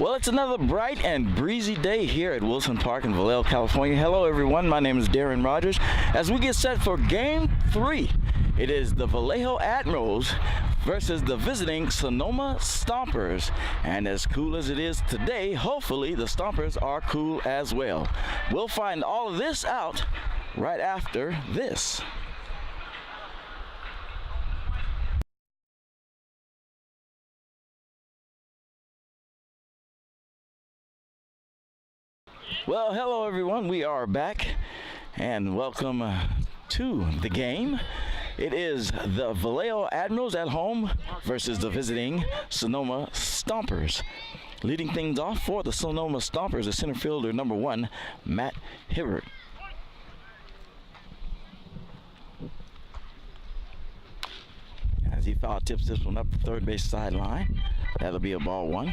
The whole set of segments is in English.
Well, it's another bright and breezy day here at Wilson Park in Vallejo, California. Hello, everyone. My name is Darren Rogers. As we get set for Game 3, it is the Vallejo Admirals versus the visiting Sonoma Stompers. And as cool as it is today, hopefully the Stompers are cool as well. We'll find all of this out right after this. Well, hello everyone, we are back and welcome to the game. It is the Vallejo Admirals at home versus the visiting Sonoma Stompers. Leading things off for the Sonoma Stompers is center fielder number 1, Matt Hibbert. As he foul tips this one up the third base sideline, that'll be a ball 1.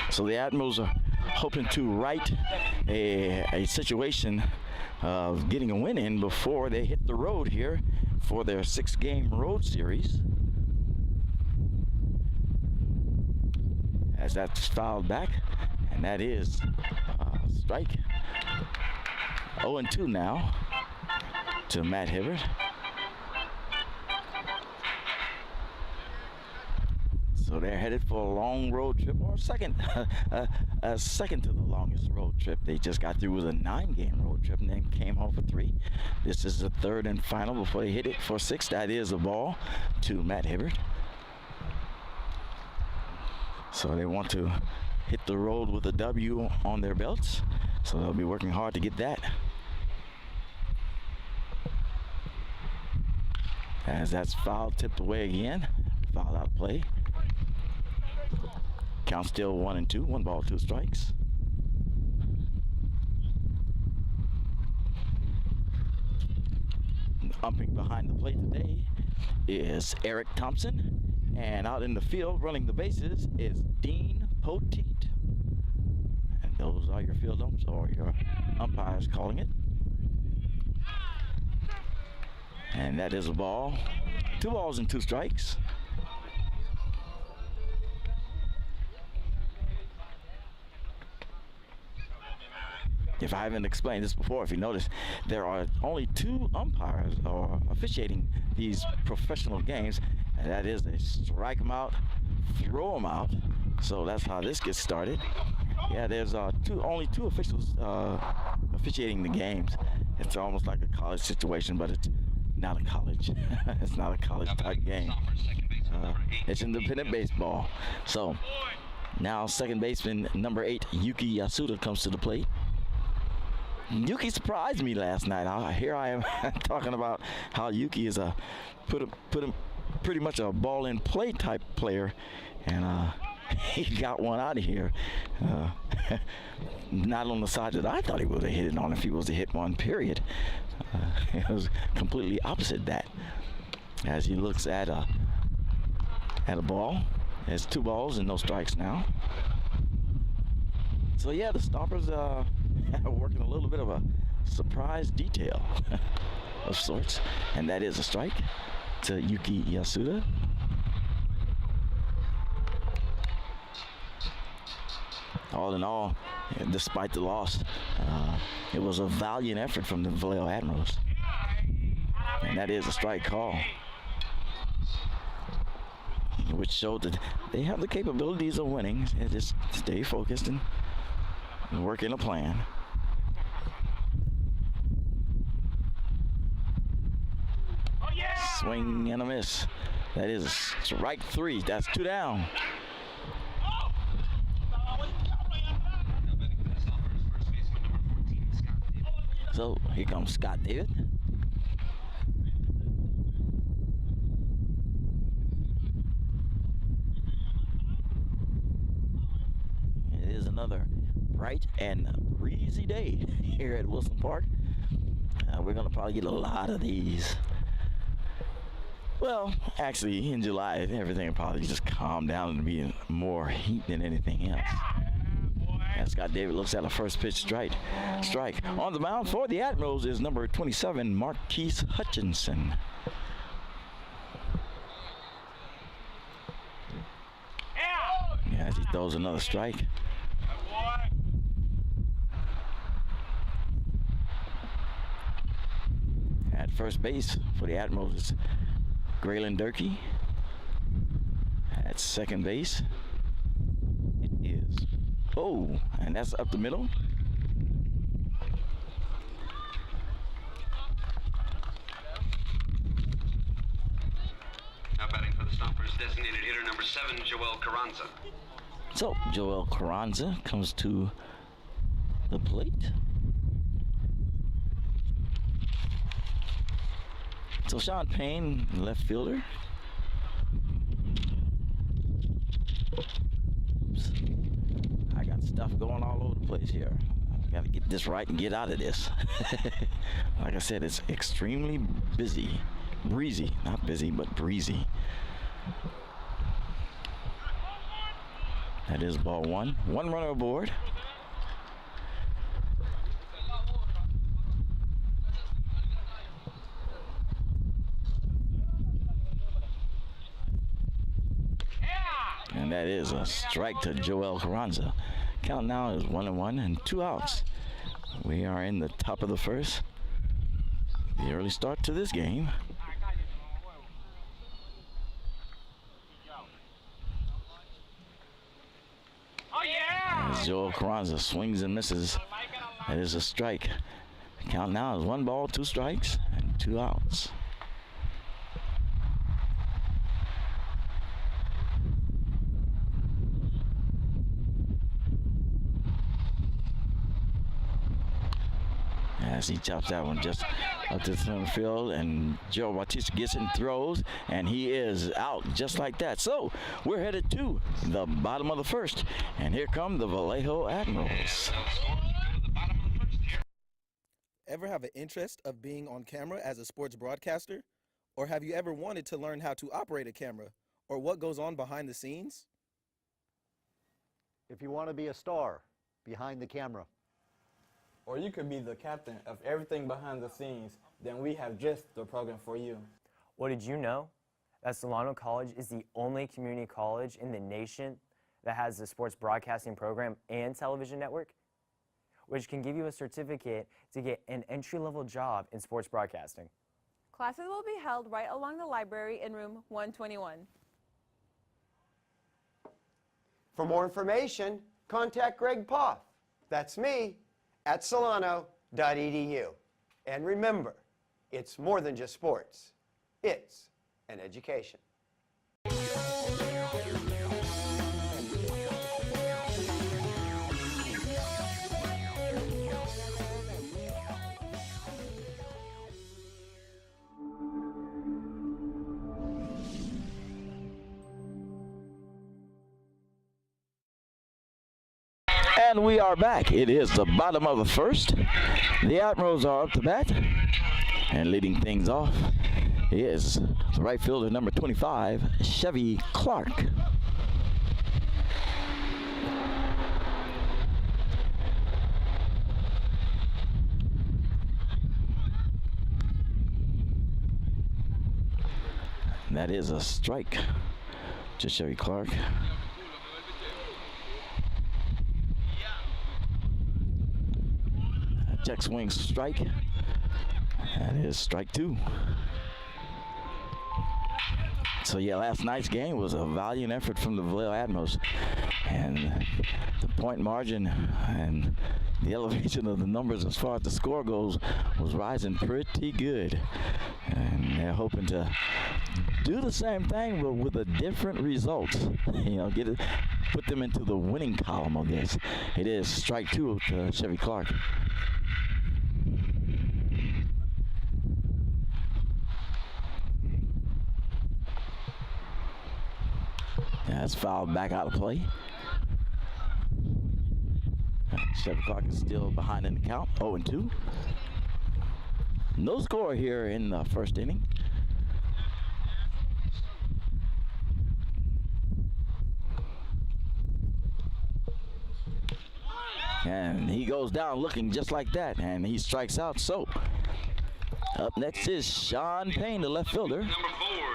So the Admirals are hoping to right a situation of getting a win in before they hit the road here for their 6-game road series. As that's fouled back, and that is strike. 0-2 now to Matt Hibbert. So they're headed for a long road trip, or second to the longest road trip. They just got through with a 9-game road trip and then came home for 3. This is the third and final before they hit it for 6. That is a ball to Matt Hibbert. So they want to hit the road with a W on their belts. So they'll be working hard to get that. As that's foul tipped away again. Foul out play. Count still 1-2, 1 ball, 2 strikes. Umping behind the plate today is Eric Thompson, and out in the field running the bases is Dean Poteet. And those are your field umps, or your umpires calling it. And that is a ball, 2 balls and 2 strikes. If I haven't explained this before, if you notice, there are only 2 umpires officiating these professional games, and that is they strike them out, throw them out. So that's how this gets started. Yeah, there's only 2 officials officiating the games. It's almost like a college situation, but it's not a college. It's not a college type game. It's independent baseball. So now second baseman number 8, Yuki Yasuda, comes to the plate. Yuki surprised me last night. Here I am talking about how Yuki is pretty much a ball in play type player, and he got one out of here. Not on the side that I thought he would have hit it on if he was to hit one, period. It was completely opposite that. As he looks at a ball, there's 2 balls and no strikes now. So yeah, the Stompers are working a little bit of a surprise detail of sorts, and that is a strike to Yuki Yasuda. All in all, despite the loss, it was a valiant effort from the Vallejo Admirals, and that is a strike call, which showed that they have the capabilities of winning. They just stay focused and work in a plan. Swing and a miss. That is strike 3. That's 2 down. So here comes Scott David. It is another bright and breezy day here at Wilson Park. We're going to probably get a lot of these. Well, actually, in July, everything will probably just calm down and be more heat than anything else. And Scott David looks at a first pitch strike. On the mound for the Admirals is number 27, Marquise Hutchinson. Yeah, as he throws another strike. At first base for the Admirals is Graylin Durkee. At second base, it is, oh, and that's up the middle. Now batting for the Stompers, designated hitter number 7, Joel Carranza. So Joel Carranza comes to the plate. So Sean Payne, left fielder. Oops. I got stuff going all over the place here. I gotta get this right and get out of this. Like I said, it's extremely busy. Breezy, not busy, but breezy. That is ball one. One runner aboard. And that is a strike to Joel Carranza. Count now is 1-1 and 2 outs. We are in the top of the first. The early start to this game. As Joel Carranza swings and misses, that is a strike. Count now is 1 ball, 2 strikes, and 2 outs. As he chops that one just up to the center field, and Joe Bautista gets it and throws, and he is out just like that. So we're headed to the bottom of the first, and here come the Vallejo Admirals. Ever have an interest of being on camera as a sports broadcaster? Or have you ever wanted to learn how to operate a camera or what goes on behind the scenes? If you want to be a star behind the camera, or you could be the captain of everything behind the scenes, then we have just the program for you. Well, did you know that Solano College is the only community college in the nation that has a sports broadcasting program and television network, which can give you a certificate to get an entry-level job in sports broadcasting? Classes will be held right along the library in room 121. For more information, contact Greg Poff. That's me, at solano.edu. And remember, it's more than just sports. It's an education. And we are back. It is the bottom of the first. The Admirals are up to bat. And leading things off is the right fielder, number 25, Chevy Clark. And that is a strike to Chevy Clark. Check swing strike. That is strike 2. So yeah, last night's game was a valiant effort from the Vallejo Admirals, and the point margin and the elevation of the numbers as far as the score goes was rising pretty good, and they're hoping to do the same thing but with a different result. You know, put them into the winning column of this. It is strike 2 to Chevy Clark. That's fouled back out of play. Chevy Clark is still behind in the count, 0-2. No score here in the first inning. And he goes down looking just like that, and he strikes out. So up next is Sean Payne, the left fielder. Number 4,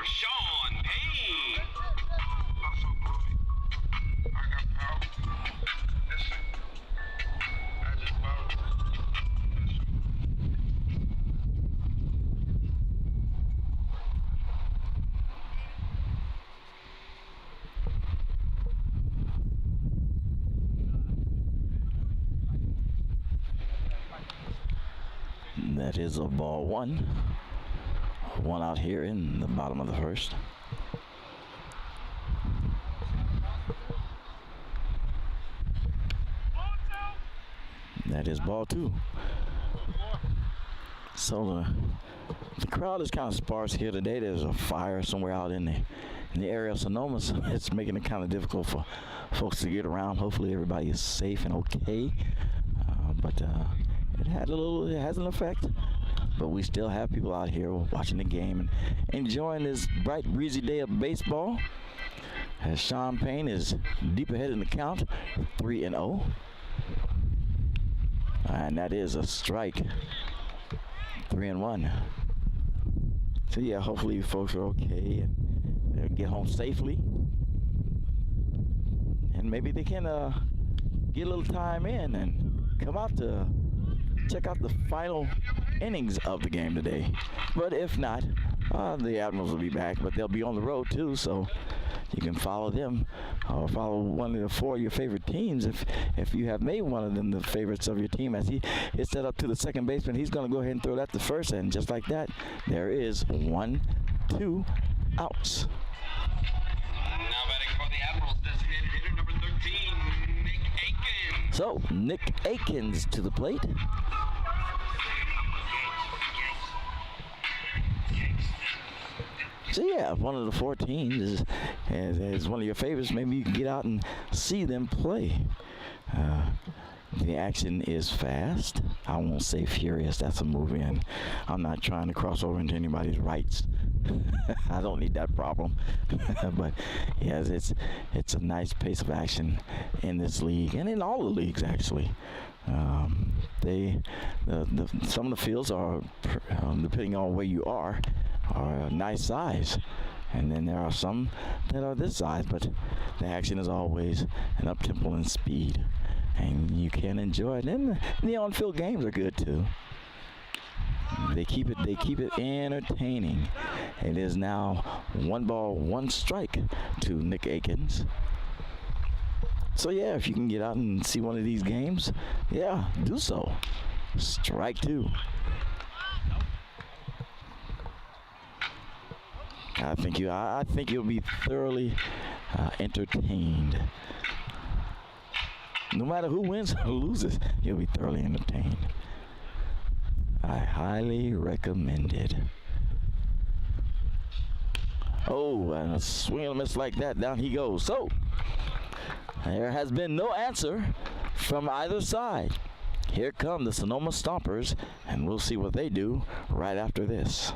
Sean Payne. That is a ball one. One out here in the bottom of the first. That is ball two. So the crowd is kind of sparse here today. There's a fire somewhere out in the area of Sonoma, so it's making it kind of difficult for folks to get around. Hopefully everybody is safe and okay. But it has an effect. But we still have people out here watching the game and enjoying this bright, breezy day of baseball. As Sean Payne is deep ahead in the count, 3-0. And that is a strike. 3-1. So yeah, hopefully folks are okay and they'll get home safely. And maybe they can get a little time in and come out to check out the final innings of the game today. But if not, the Admirals will be back, but they'll be on the road too, so you can follow them or follow one of the four of your favorite teams if you have made one of them the favorites of your team. As he is set up to the second baseman, he's going to go ahead and throw that to first, and just like that, there is 1-2 outs. Now batting for the Admirals, designated hitter number 13, Nick Aikens. So Nick Aikens to the plate. So yeah, if one of the four teams is one of your favorites, maybe you can get out and see them play. The action is fast. I won't say furious. That's a movie, and I'm not trying to cross over into anybody's rights. I don't need that problem. But yes, it's a nice pace of action in this league and in all the leagues actually. Some of the fields are, depending on where you are a nice size, and then there are some that are this size, but the action is always an up-tempo and speed, and you can enjoy it. And the on-field games are good too. They keep it entertaining. It is now 1-1 strike to Nick Aikens. So yeah, if you can get out and see one of these games, yeah, do so. Strike two. I think you'll be thoroughly entertained. No matter who wins or loses, you'll be thoroughly entertained. I highly recommend it. Oh, and a swing and a miss like that, down he goes. So there has been no answer from either side. Here come the Sonoma Stompers, and we'll see what they do right after this.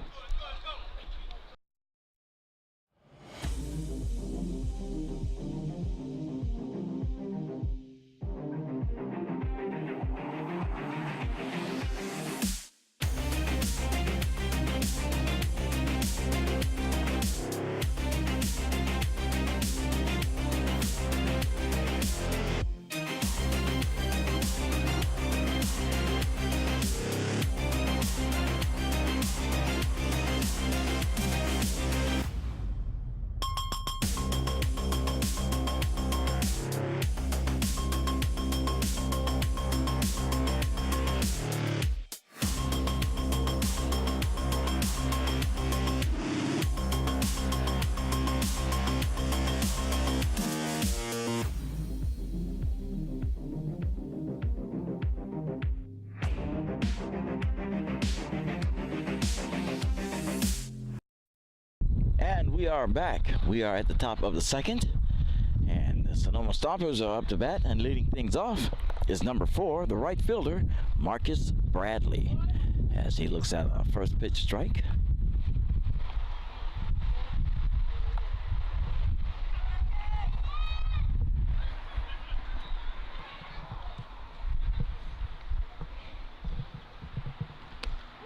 We are back. We are at the top of the second, and the Sonoma Stompers are up to bat, and leading things off is number 4, the right fielder, Marcus Bradley, as he looks at a first pitch strike.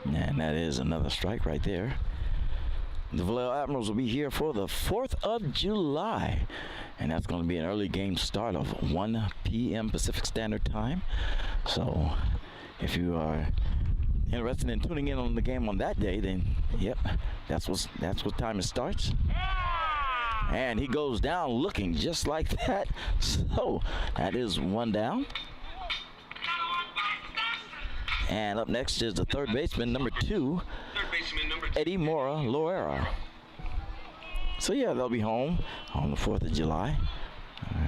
And that is another strike right there. The Vallejo Admirals will be here for the 4th of July, and that's going to be an early game start of 1 p.m. Pacific Standard Time. So if you are interested in tuning in on the game on that day, then yep, that's what time it starts. And he goes down looking just like that. So that is 1 down. And up next is the third baseman, number 2, Third baseman number 2. Eddie Mora Loera. So yeah, they'll be home on the 4th of July.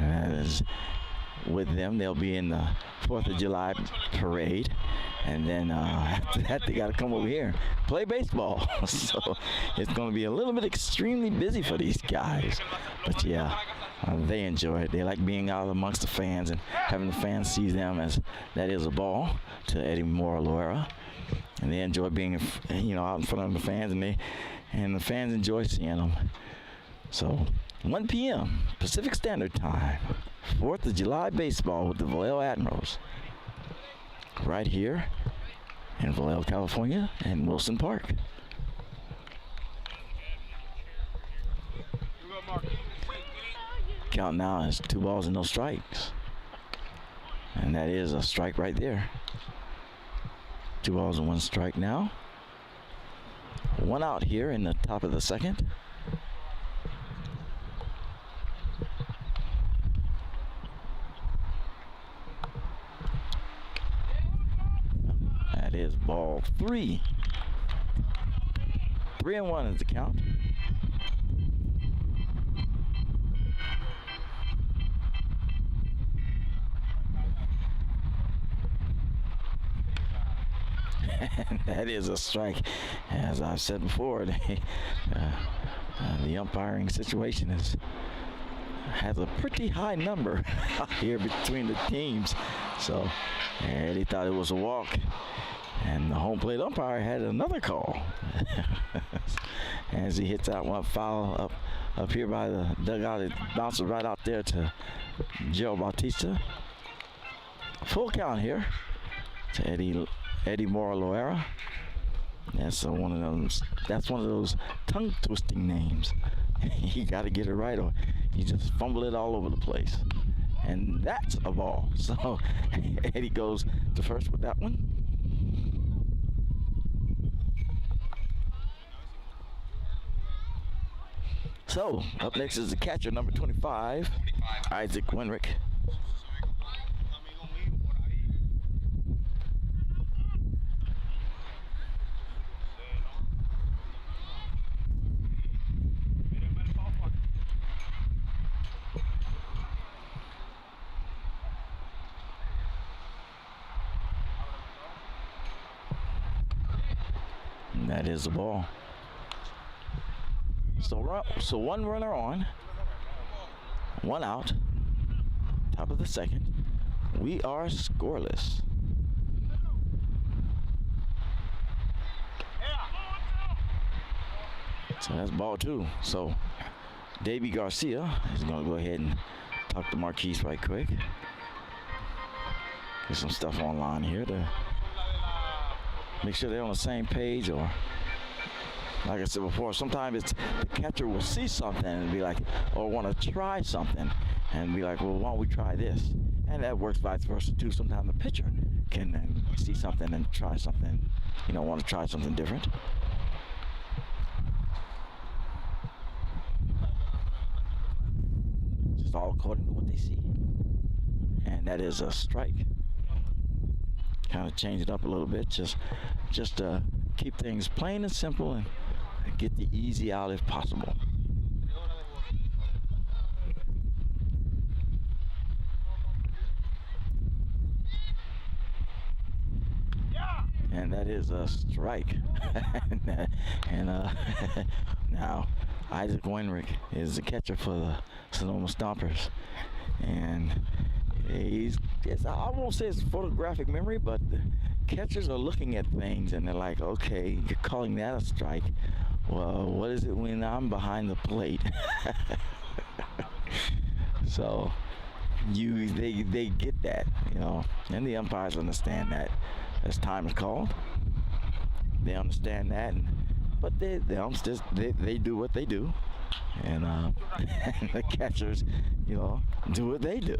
As with them, they'll be in the 4th of July parade. And then after that, they got to come over here and play baseball. So it's going to be a little bit extremely busy for these guys. But yeah, they enjoy it. They like being out amongst the fans and having the fans see them as that is a ball to Eddie Mora Loera. And they enjoy being, out in front of the fans, and the fans enjoy seeing them. So 1 p.m. Pacific Standard Time, 4th of July baseball with the Vallejo Admirals. Right here in Vallejo, California, and Wilson Park. Count now is 2 balls and no strikes. And that is a strike right there. 2 balls and 1 strike now. 1 out here in the top of the 2nd. That is ball 3. 3-1 is the count. And that is a strike. As I've said before, the umpiring situation has a pretty high number here between the teams. So Eddie thought it was a walk, and the home plate umpire had another call as he hits out one foul up here by the dugout. It bounces right out there to Joe Bautista. Full count here to Eddie Mora Loera. That's one of those tongue twisting names. You got to get it right, or you just fumble it all over the place. And that's a ball. So Eddie goes to first with that one. So up next is the catcher, number 25, Isaac Winrick. And that is the ball. So 1 runner on, 1 out, top of the 2nd. We are scoreless. So that's ball 2. So Davey Garcia is going to go ahead and talk to Marquise right quick. Get some stuff online here to make sure they're on the same page, or like I said before, sometimes it's the catcher will see something and be like, or want to try something and be like, well, why don't we try this? And that works vice versa too. Sometimes the pitcher can see something and try something, want to try something different. Just all according to what they see. And that is a strike. Kind of change it up a little bit, just to keep things plain and simple and get the easy out if possible. And that is a strike. and now Isaac Winrick is the catcher for the Sonoma Stompers, and I won't say it's photographic memory, but the catchers are looking at things and they're like, okay, you're calling that a strike. Well, what is it when I'm behind the plate? So they get that, and the umpires understand that as time is called. They understand that, but the umpsters, they do what they do, and the catchers, do what they do.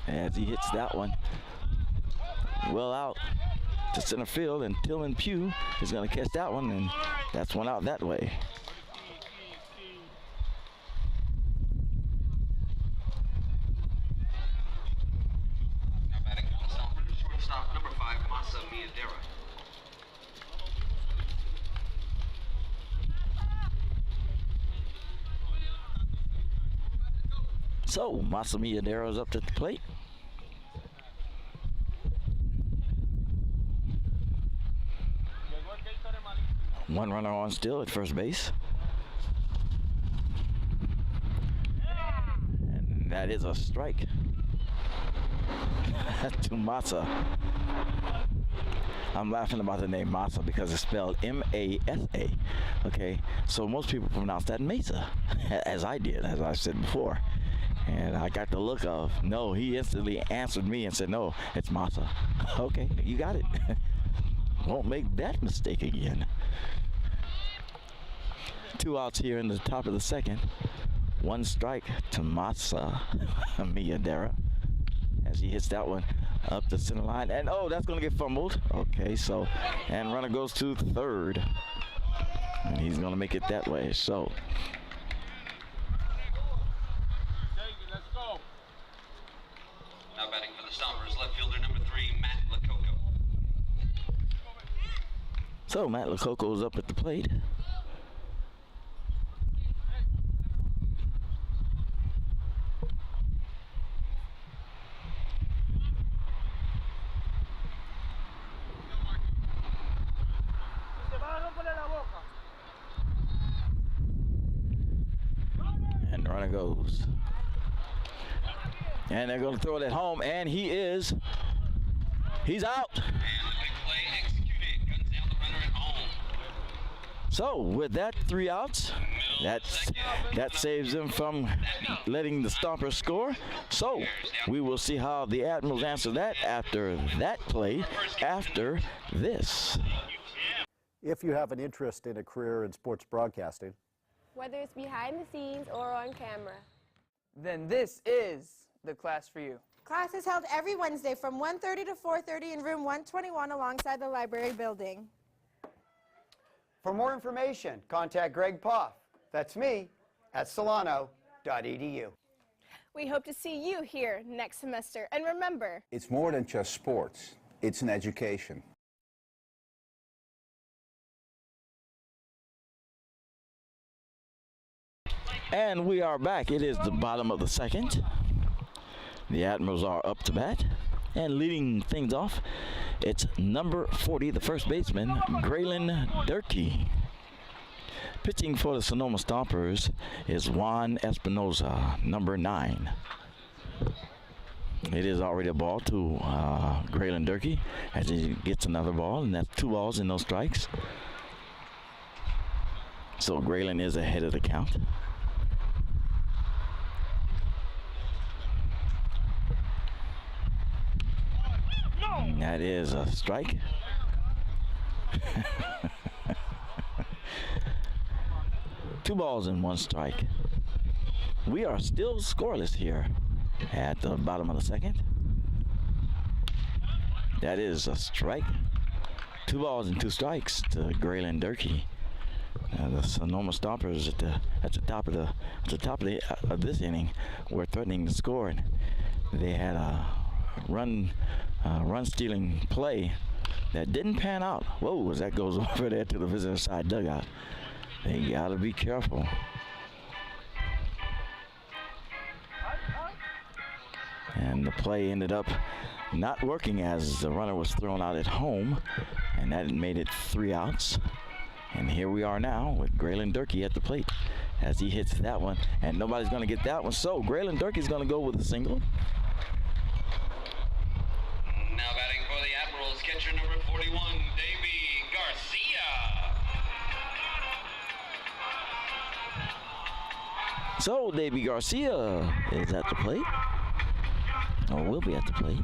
As he hits that one well out to center field, and Tillman Pugh is going to catch that one, and that's 1 out that way. So Masami Adaro's up to the plate. One runner on still at first base. And that is a strike to Masa. I'm laughing about the name Masa because it's spelled M-A-S-A. Okay, so most people pronounce that Mesa, as I did, as I said before. And I got the look of, no, he instantly answered me and said, no, it's Masa. Okay, you got it. Won't make that mistake again. 2 outs here in the top of the second. 1 strike to Masa Miyadera as he hits that one up the center line. And oh, that's going to get fumbled. Okay, so, and runner goes to third. And he's going to make it that way. So, Now batting for the Stompers, left fielder number 3, Matt Lococo. so Matt Lococo's up at the plate. And the runner goes. And they're going to throw it at home, and he's out. And the big play executed. Guns down the runner at home. So with that, 3 outs, that saves them from letting the Stompers score. So we will see how the Admirals answer that after that play, after this. If you have an interest in a career in sports broadcasting, whether it's behind the scenes or on camera, then this is the class for you. Class is held every Wednesday from 1:30 to 4:30 in room 121 alongside the library building. For more information, contact Greg Poff. That's me at solano.edu. we hope to see you here next semester. And remember, It's more than just sports. It's an education. And we are back. It is the bottom of the second. The Admirals are up to bat. And leading things off, it's number 40, the first baseman, Graylin Durkee. Pitching for the Sonoma Stompers is Juan Espinoza, number 9. It is already a ball to Graylin Durkee as he gets another ball, and that's 2 balls and no strikes. So Graylin is ahead of the count. And that is a strike. Two balls and 1 strike. We are still scoreless here at the bottom of the second. That is a strike. 2 balls and 2 strikes to Graylin Durkee. The Sonoma Stompers at the top of this inning were threatening to score, and they had a run stealing play that didn't pan out. Whoa, as that goes over there to the visitor side dugout. They gotta be careful. And the play ended up not working as the runner was thrown out at home, and that made it 3 outs. And here we are now with Graylin Durkee at the plate as he hits that one, and nobody's gonna get that one. So Graylin Durkee's gonna go with a single. Now batting for the Admirals, catcher number 41, Davey Garcia. So Davey Garcia is at the plate, or will be at the plate.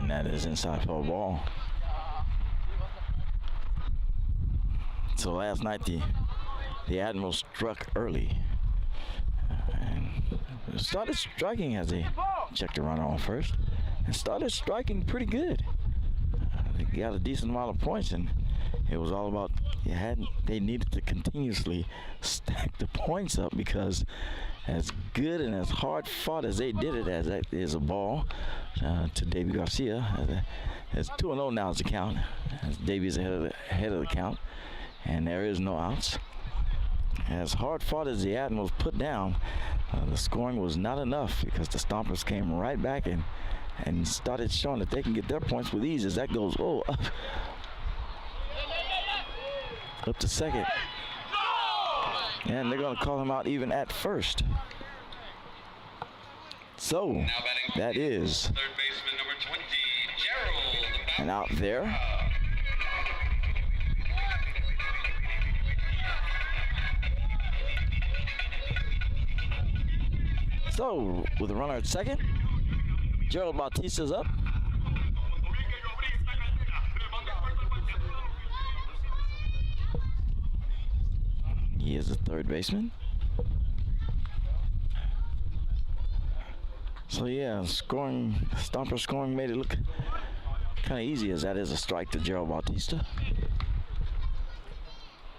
That is inside for a ball. So last night the Admirals struck early and started striking as they checked the runner on first, and started striking pretty good. they got a decent amount of points, and it was all about they needed to continuously stack the points up, because as good and as hard fought as they did it, as that is a ball to Davey Garcia. It's 2-0 now is the count, as Davey's ahead of the count, and there is no outs. As hard fought as the Admirals put down, the scoring was not enough, because the Stompers came right back and started showing that they can get their points with ease, as that goes up to second. And they're going to call him out even at first. So that is Third baseman number 20, Gerald. an out there. So with a runner at second, Gerald Bautista's up. He is the third baseman. So yeah, Stomper scoring made it look kind of easy, as that is a strike to Gerald Bautista.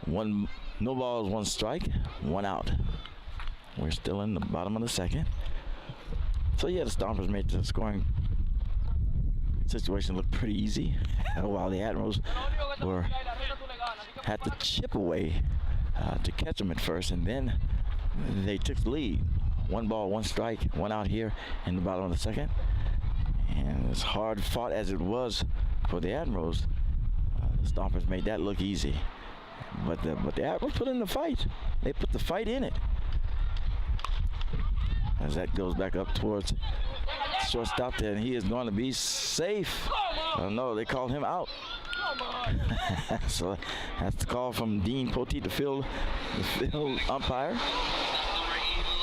No balls, one strike, one out. We're still in the bottom of the second. So yeah, the Stompers made the scoring situation look pretty easy, while the Admirals had to chip away to catch them at first, and then they took the lead. One ball, one strike, one out here in the bottom of the second. And as hard fought as it was for the Admirals, the Stompers made that look easy. But the Admirals put in the fight. They put the fight in it. As that goes back up towards shortstop there, and he is going to be safe. Oh no, they called him out. So that's the call from Dean Poteet, the field umpire. Number 11,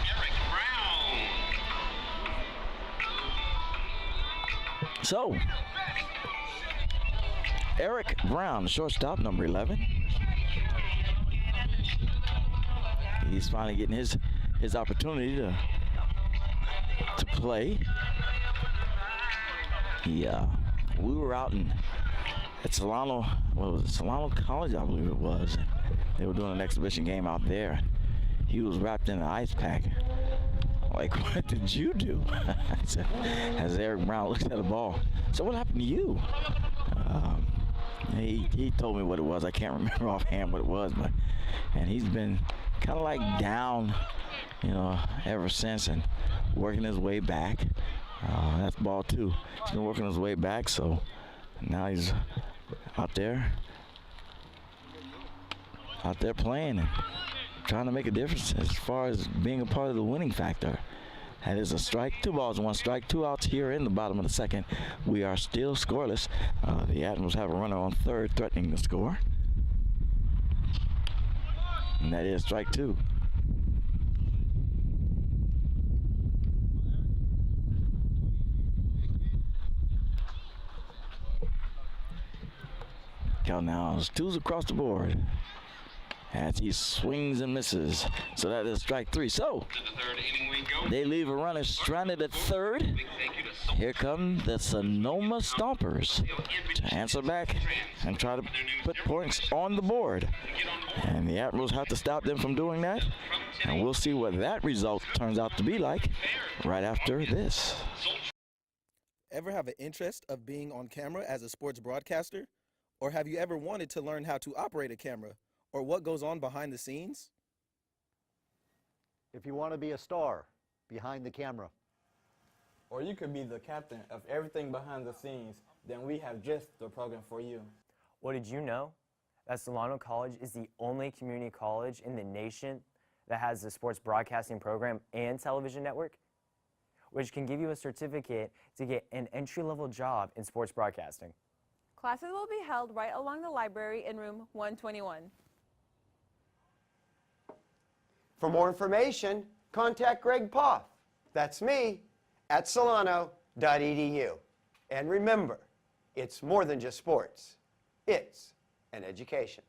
Eric Brown. So Eric Brown, shortstop, number 11. He's finally getting his opportunity to play. We were out at Solano, Solano College, I believe it was. They were doing an exhibition game out there. He was wrapped in an ice pack. Like, what did you do? As Eric Brown looks at the ball. So what happened to you? He told me what it was. I can't remember offhand what it was, and he's been kind of like down, ever since, and working his way back. That's ball two. He's been working his way back, so now he's out there playing and trying to make a difference as far as being a part of the winning factor. That is a strike. 2 balls, 1 strike, 2 outs here in the bottom of the second. We are still scoreless. The Admirals have a runner on third threatening the score. And that is strike 2. Count now is 2s across the board as he swings and misses. So that is strike 3. So they leave a runner stranded at third. Here come the Sonoma Stompers to answer back and try to put points on the board. And the Admirals have to stop them from doing that. And we'll see what that result turns out to be like right after this. Ever have an interest of being on camera as a sports broadcaster? Or have you ever wanted to learn how to operate a camera, or what goes on behind the scenes? If you want to be a star behind the camera, or you could be the captain of everything behind the scenes, then we have just the program for you. Well, did you know that Solano College is the only community college in the nation that has a sports broadcasting program and television network, which can give you a certificate to get an entry-level job in sports broadcasting? Classes will be held right along the library in room 121. For more information, contact Greg Poff. That's me at solano.edu. And remember, it's more than just sports. It's an education.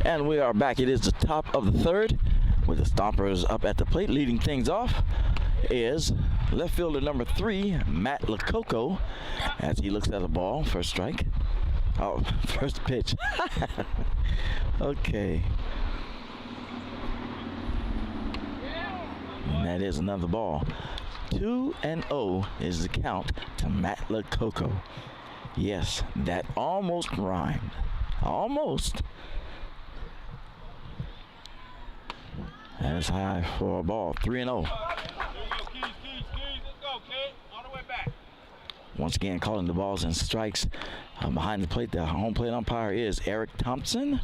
And we are back. It is the top of the third with the Stompers up at the plate. Leading things off is left fielder number 3, Matt Lococo, as he looks at the ball. First strike. Oh, first pitch. Okay. And that is another ball. 2-0 is the count to Matt Lococo. Yes, that almost rhymed. Almost. That is high for a ball. 3-0. Once again, calling the balls and strikes behind the plate. The home plate umpire is Eric Thompson.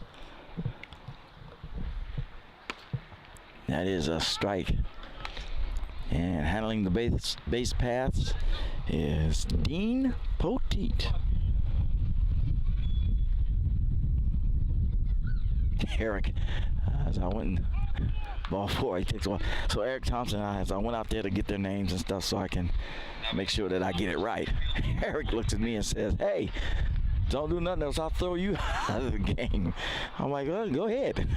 That is a strike. And handling the base paths is Dean Poteet. Eric, as I went ball 4, he takes one. So Eric Thompson, as I went out there to get their names and stuff so I can make sure that I get it right. Eric looks at me and says, "Hey, don't do nothing else, I'll throw you out of the game." I'm like, "Well, go ahead."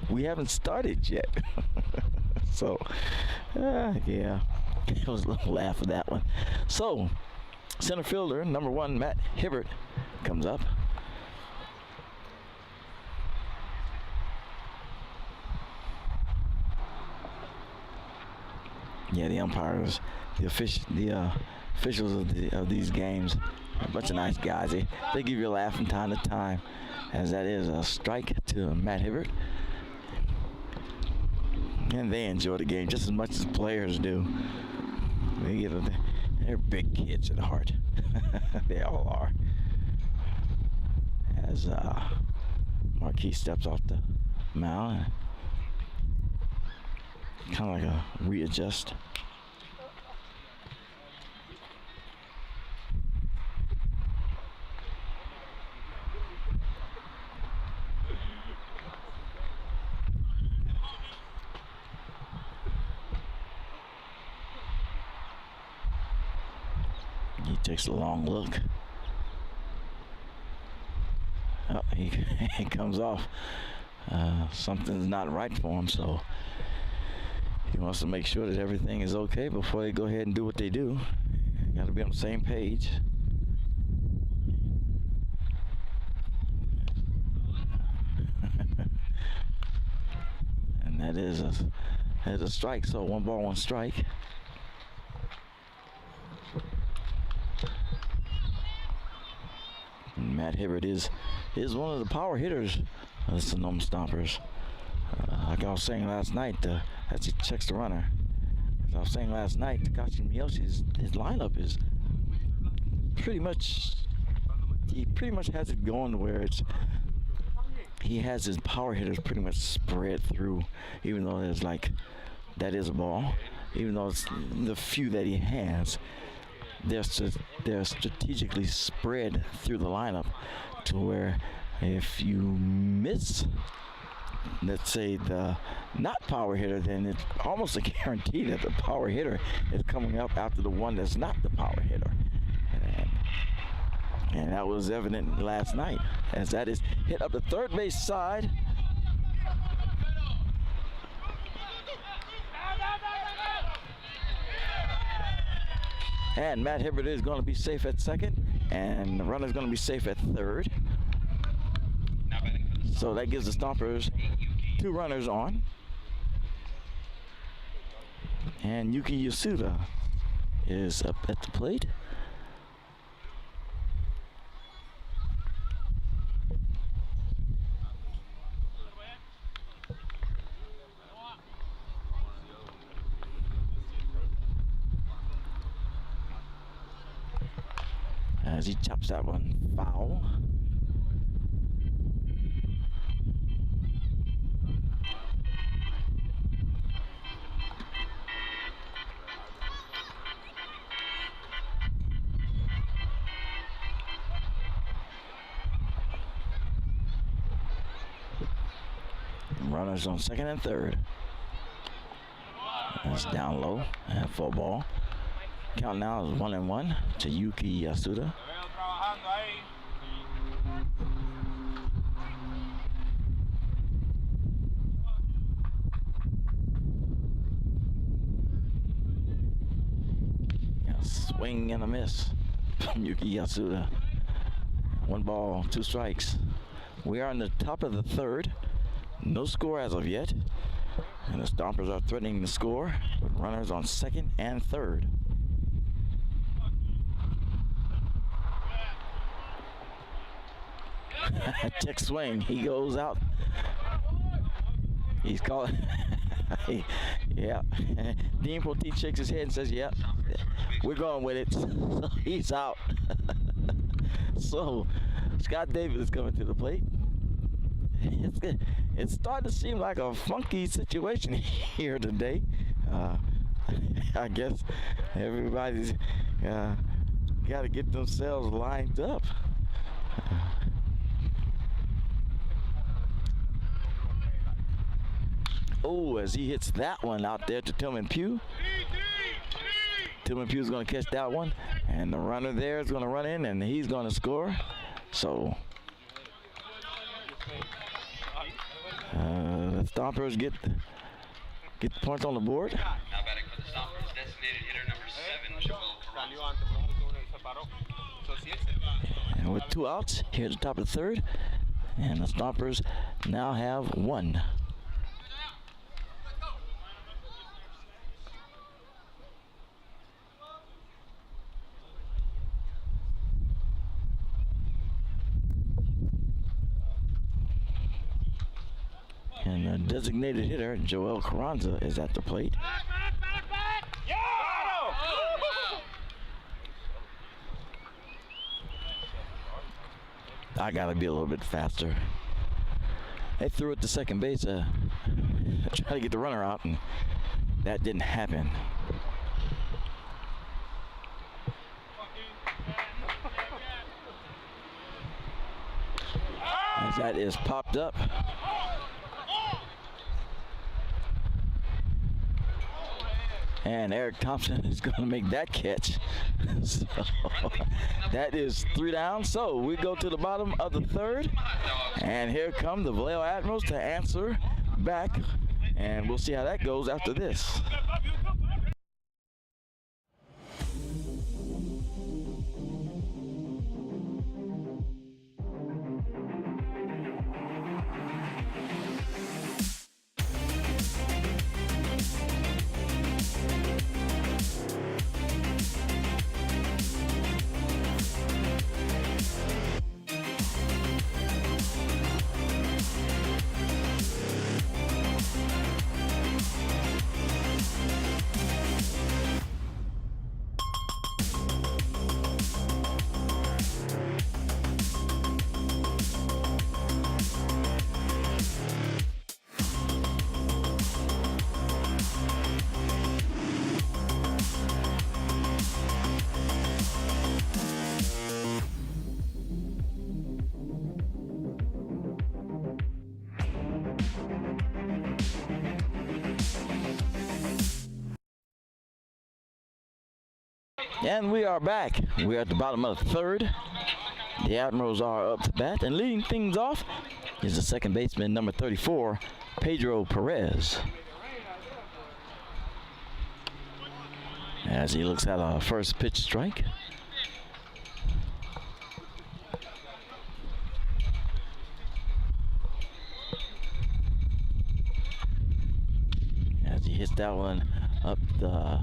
We haven't started yet. So, yeah, it was a little laugh at that one. So, center fielder, number 1, Matt Hibbert, comes up. Yeah, the umpires, the officials of these games, a bunch of nice guys. They give you a laugh from time to time, as that is a strike to Matt Hibbert. And they enjoy the game just as much as players do. They're big kids at heart. They all are. As Marquis steps off the mound, kind of like a readjust. He takes a long look. Oh, he comes off. Something's not right for him, so he wants to make sure that everything is okay before they go ahead and do what they do. Got to be on the same page. And that is a strike. So 1 ball, 1 strike. And Matt Hibbert is one of the power hitters of the Sonoma Stompers. Like I was saying last night, as he checks the runner, as I was saying last night, Takashi Miyoshi's his lineup is pretty much, he pretty much has it going where he has his power hitters pretty much spread through, even though there's that is a ball, even though it's the few that he has, they're strategically spread through the lineup to where if you miss, let's say, the not power hitter, then it's almost a guarantee that the power hitter is coming up after the one that's not the power hitter. And that was evident last night, as that is hit up the third base side. And Matt Hibbert is going to be safe at second, and the runner is going to be safe at third. So that gives the Stompers 2 runners on. And Yuki Yasuda is up at the plate. As he chops that one foul. Runners on second and third. That's down low and 4 ball. Count now is 1-1 to Yuki Yasuda. swing and a miss from Yuki Yasuda. 1 ball, 2 strikes. We are in the top of the third. No score as of yet. And the Stompers are threatening the score with runners on second and third. Check swing. He goes out. He's called. Yeah. Dean Poteet shakes his head and says, "Yeah, we're going with it." So he's out. So Scott Davis is coming to the plate. It's starting to seem like a funky situation here today. I guess everybody's got to get themselves lined up. Oh, as he hits that one out there to Tillman Pugh. Tillman Pugh is going to catch that one, and the runner there is going to run in, and he's going to score. So the Stompers get the points on the board. Now batting for the Stompers, designated hitter number 7, Joel Carranza. And with 2 outs here at the top of the third, and the Stompers now have 1. And the designated hitter, Joel Carranza, is at the plate. I gotta be a little bit faster. They threw it to second base, try to get the runner out, and that didn't happen. As that is popped up. And Eric Thompson is going to make that catch. So that is 3 down. So we go to the bottom of the third. And here come the Vallejo Admirals to answer back. And we'll see how that goes after this. And we are back. We're at the bottom of the third. The Admirals are up to bat, and leading things off is the second baseman, number 34, Pedro Perez. As he looks at a first pitch strike. As he hits that one up the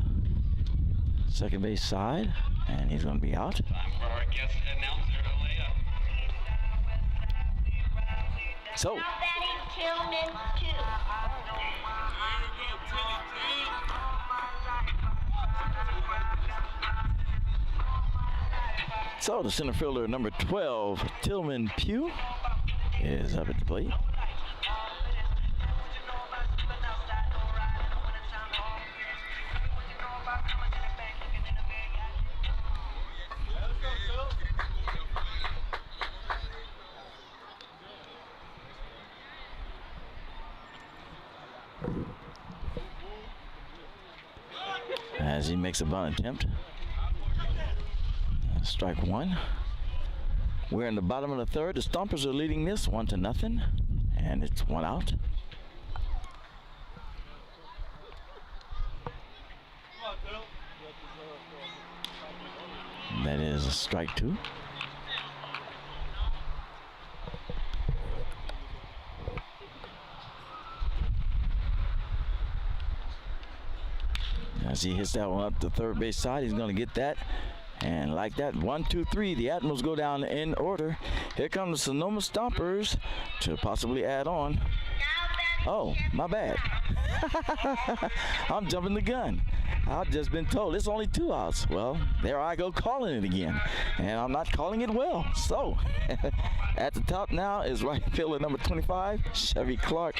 second base side, and he's going to be out. Time for our guest announcer, Alea. So, the center fielder, number 12, Tillman Pugh, is up at the plate. As he makes a bunt attempt. Strike 1. We're in the bottom of the third. The Stompers are leading this 1-0, and it's 1 out. That is a strike two. As he hits that one up the third base side, he's going to get that. And like that, 1, 2, 3, the Admirals go down in order. Here come the Sonoma Stompers to possibly add on. Oh, my bad. I'm jumping the gun. I've just been told it's only 2 outs. Well, there I go calling it again. And I'm not calling it well. So, at the top now is right fielder number 25, Chevy Clark.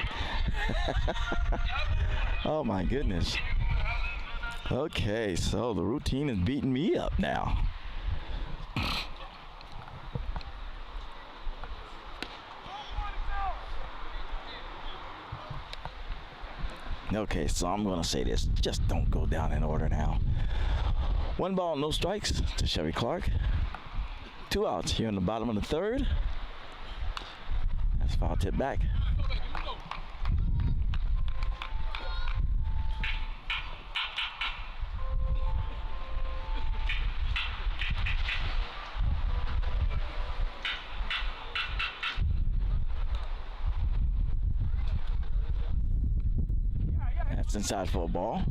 Oh, my goodness. Okay, so the routine is beating me up now. Okay, so I'm going to say this. Just don't go down in order now. 1 ball, no strikes to Chevy Clark. 2 outs here in the bottom of the third. That's foul tip back. That's inside for a ball.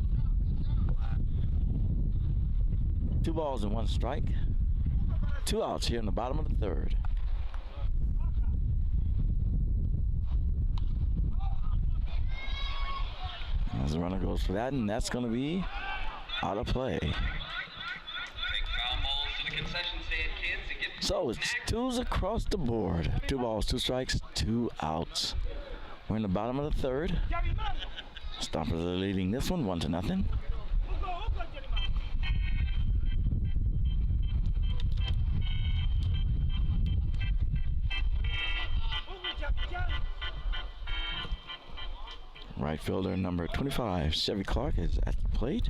2 balls and 1 strike. 2 outs here in the bottom of the third. As the runner goes for that, and that's going to be out of play. So it's 2s across the board. 2 balls, 2 strikes, 2 outs. We're in the bottom of the third. Stompers are leading this one 1-0. Right fielder number 25, Chevy Clark, is at the plate.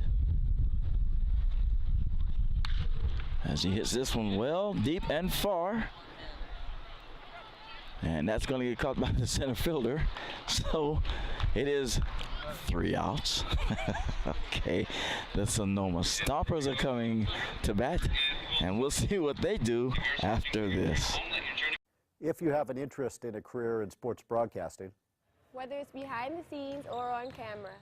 As he hits this one well, deep and far. And that's going to get caught by the center fielder. So it is 3 outs. Okay, the Sonoma Stompers are coming to bat, and we'll see what they do after this. If you have an interest in a career in sports broadcasting, Whether it's behind the scenes or on camera,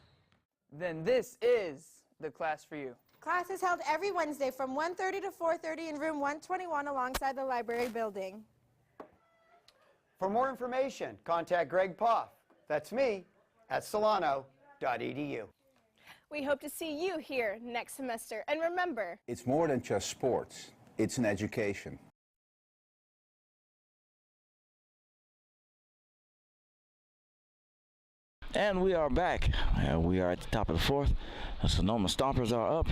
Then this is the class for you. Class is held every Wednesday from 1:30 to 4:30 in room 121 alongside the library building. For more information, contact Greg Poff. That's me at solano.edu. we hope to see you here next semester. And remember, It's more than just sports. It's an education. And we are back. We are at the top of the fourth. The Sonoma Stompers are up.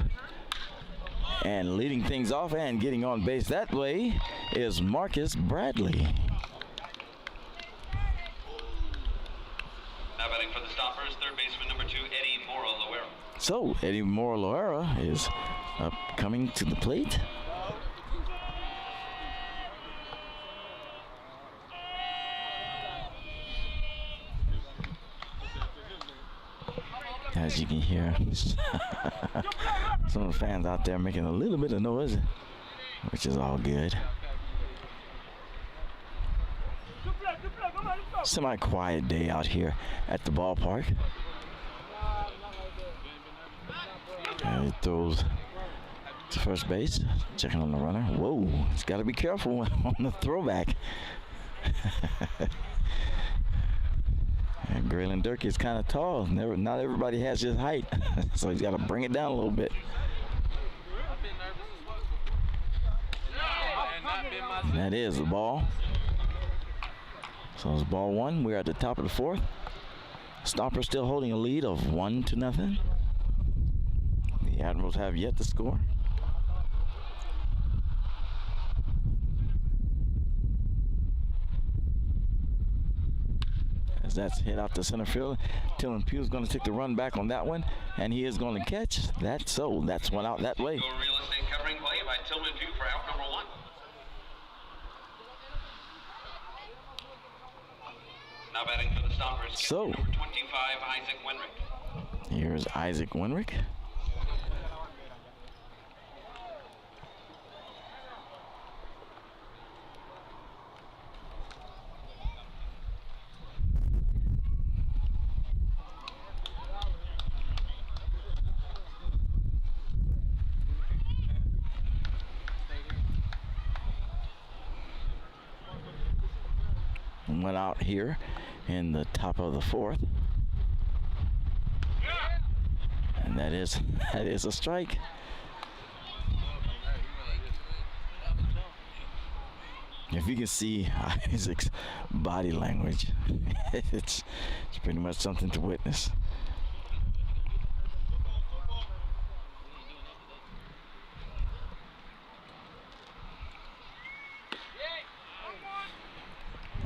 And leading things off and getting on base that way is Marcus Bradley. Now batting for the Stompers, third baseman number 2, Eddie Mora-Loera. So Eddie Mora-Loera is coming to the plate. As you can hear, some of the fans out there making a little bit of noise, which is all good. Semi-quiet day out here at the ballpark. And he throws to first base, checking on the runner. Whoa, he's got to be careful on the throwback. And Graylin Durkee is kind of tall. Not everybody has his height, so he's got to bring it down a little bit. And that is the ball. So it's ball 1. We're at the top of the fourth. Stompers still holding a lead of 1-0. The Admirals have yet to score. As that's hit out to center field. Tillman Pugh is going to take the run back on that one, and he is going to catch that. So that's one out that way. Real estate covering play by Tillman Pugh for out number 1. Now batting for the Stompers, So number 25, Isaac Wenrick. here's Isaac Wenrick. went out here in the top of the fourth. And that is a strike. If you can see Isaac's body language, it's pretty much something to witness.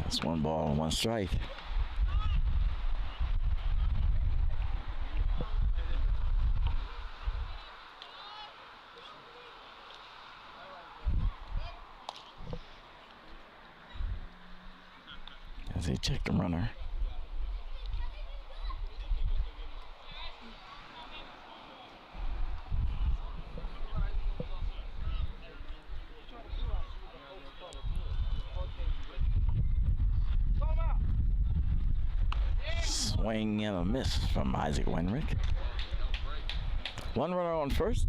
That's 1 ball and 1 strike. As they check the runner. Swing and a miss from Isaac Wenrick. 1 runner on first.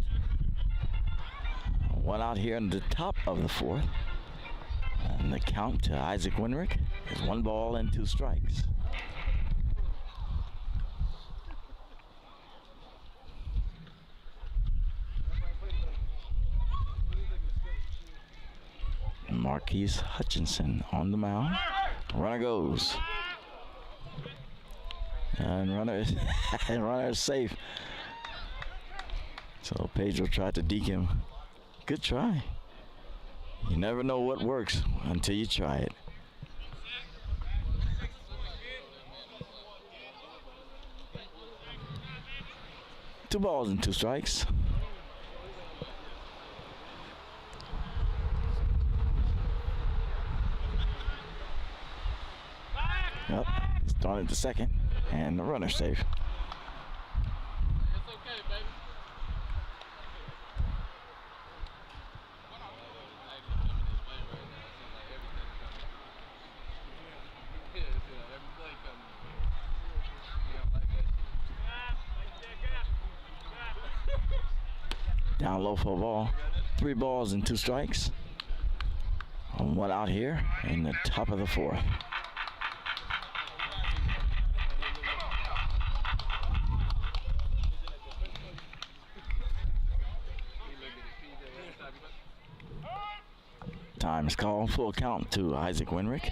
1 out here in the top of the fourth. And the count to Isaac Wenrick is 1 ball and 2 strikes. Marquise Hutchinson on the mound. Runner goes. And runner is safe. So Pedro tried to deke him. Good try. You never know what works until you try it. Two balls and 2 strikes. Yep, he's thrown it to second, and the runner's safe. Down low for a ball. 3 balls and 2 strikes. 1 out here in the top of the fourth. Time is called. Full count to Isaac Wenrick.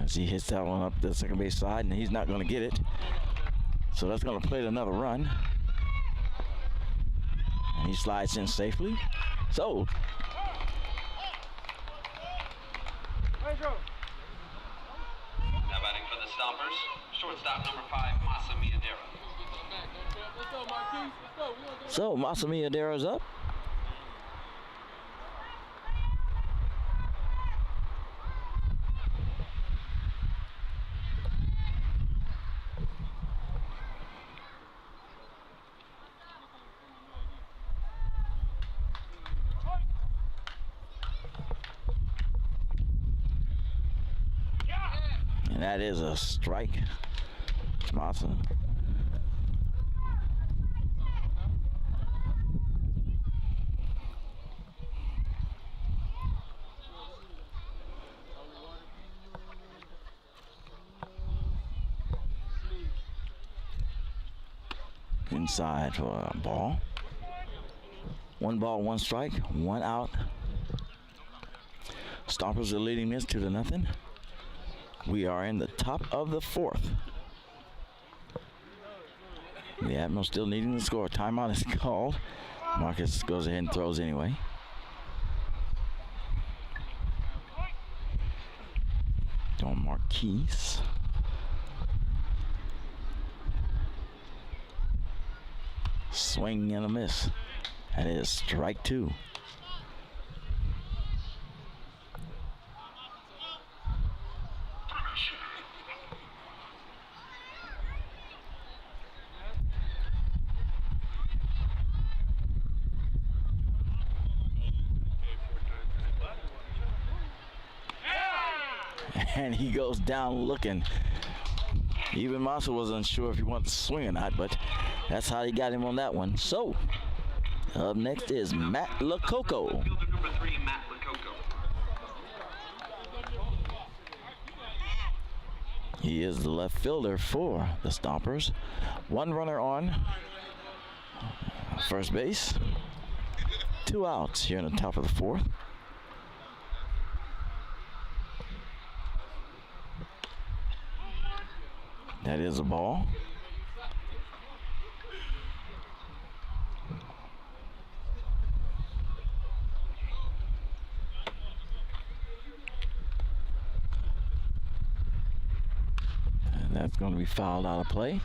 As he hits that one up the second base side, and he's not going to get it. So that's going to play another run. And he slides in safely. So. Now batting for the Stompers, shortstop number 5, Masa Miyadera. So Masa Miyadera's up. And that is a strike. Masa. Inside for a ball. 1 ball, 1 strike, 1 out. Stompers are leading this 2-0. We are in the top of the fourth. The Admirals still needing to score. Timeout is called. Marcus goes ahead and throws anyway. Don Marquise. Swing and a miss. That is strike 2. And he goes down looking. Even Masa was unsure if he wanted to swing or not, but That's how he got him on that one. So, up next is Matt Lococo. Fielder number 3, Matt Lococo. He is the left fielder for the Stompers. One runner on first base. 2 outs here in the top of the 4th. That is a ball. And that's going to be fouled out of play.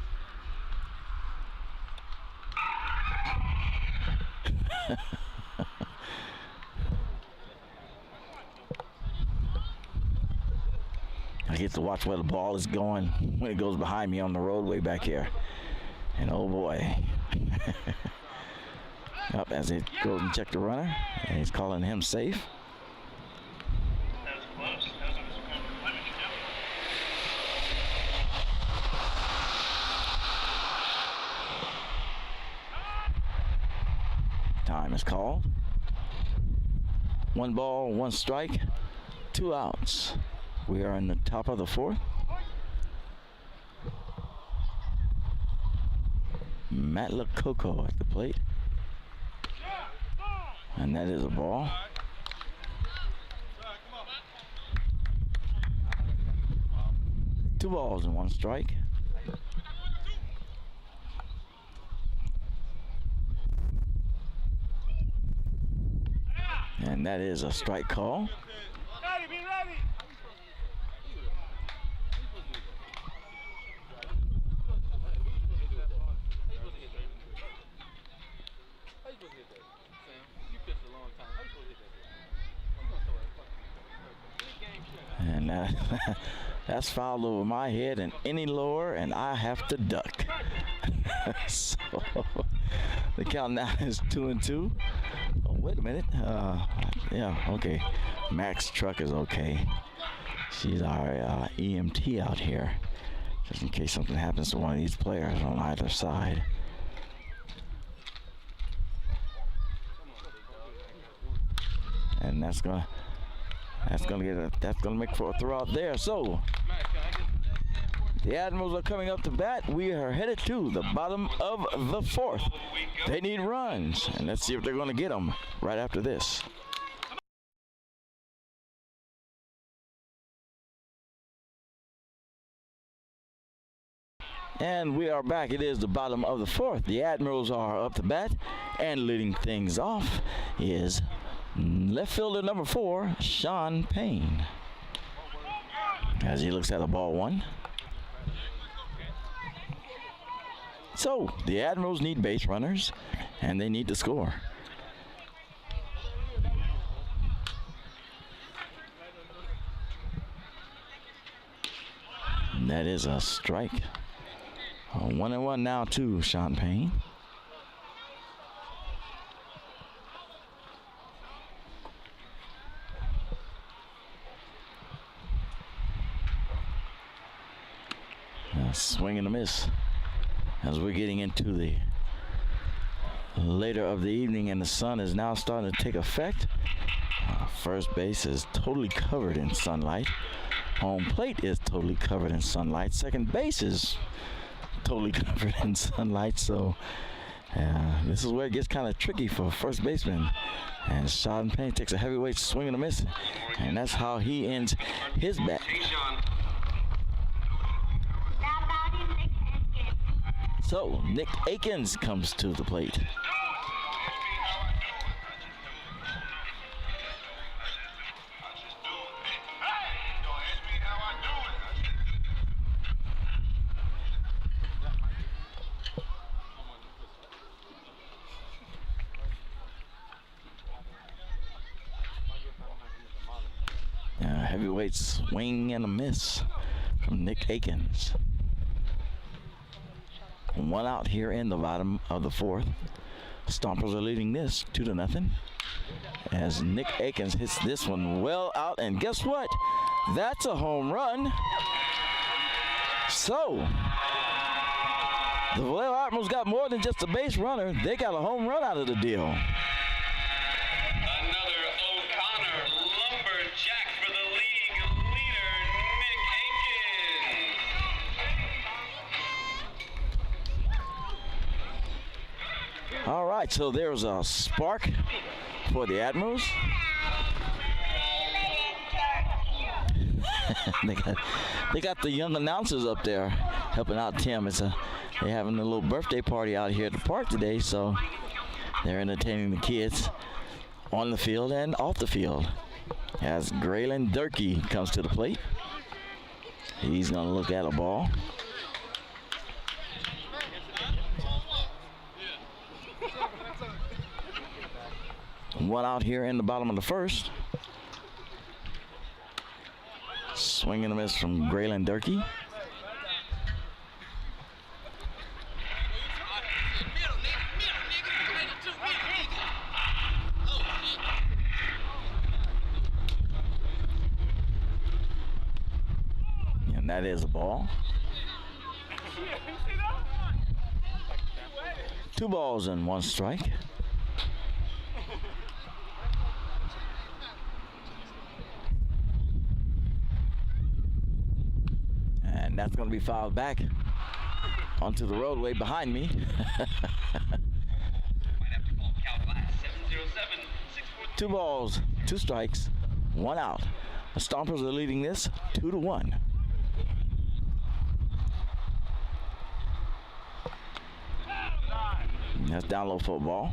I get to watch where the ball is going when it goes behind me on the roadway back here. And oh boy. Up as they go and check the runner. And he's calling him safe. Time is called. 1 ball, 1 strike, 2 outs. We are in the top of the 4th. Matt Lococo at the plate. And that is a ball. Two balls and 1 strike. And that is a strike call. And that's fouled over my head and any lower, and I have to duck. So the count now is 2-2. Oh, wait a minute. Yeah, okay. Mac's truck is okay. She's our EMT out here, just in case something happens to one of these players on either side. And that's gonna make for a throw out there. So the Admirals are coming up to bat. We are headed to the bottom of the 4th. They need runs, and let's see if they're going to get them right after this. And we are back. It is the bottom of the 4th. The Admirals are up to bat, and leading things off is left fielder number 4, Sean Payne. As he looks at a ball 1. So the Admirals need base runners, and they need to score. And that is a strike. 1-1 now to Sean Payne. Swing and a miss as we're getting into the later of the evening, and the sun is now starting to take effect. First base is totally covered in sunlight. Home plate is totally covered in sunlight. Second base is totally covered in sunlight. So this is where it gets kind of tricky for first baseman. And Sean Payne takes a heavyweight swing and a miss, and that's how he ends his bat. So Nick Akins comes to the plate. Heavyweight swing and a miss from Nick Akins. 1 out here in the bottom of the 4th. Stompers are leading this 2-0 as Nick Akins hits this one well out, and guess what? That's a home run. So The Vallejo Admirals got more than just a base runner. They got a home run out of the deal. Another O'Connor lumberjack for the league leader, Nick Aikens. All right, so there's a spark for the Admirals. they got the young announcers up there helping out Tim. They're having a little birthday party out here at the park today, so they're entertaining the kids on the field and off the field. As Graylin Durkee comes to the plate, he's gonna look at a ball. One out here in the bottom of the first. Swing and a miss from Graylin Durkee. And that is a ball. 2 balls and 1 strike. And that's going to be fouled back onto the roadway behind me. Might have to call Cal Glass, 707 642. 2 balls, 2 strikes, 1 out. The Stompers are leading this 2-1. That's down low for a ball.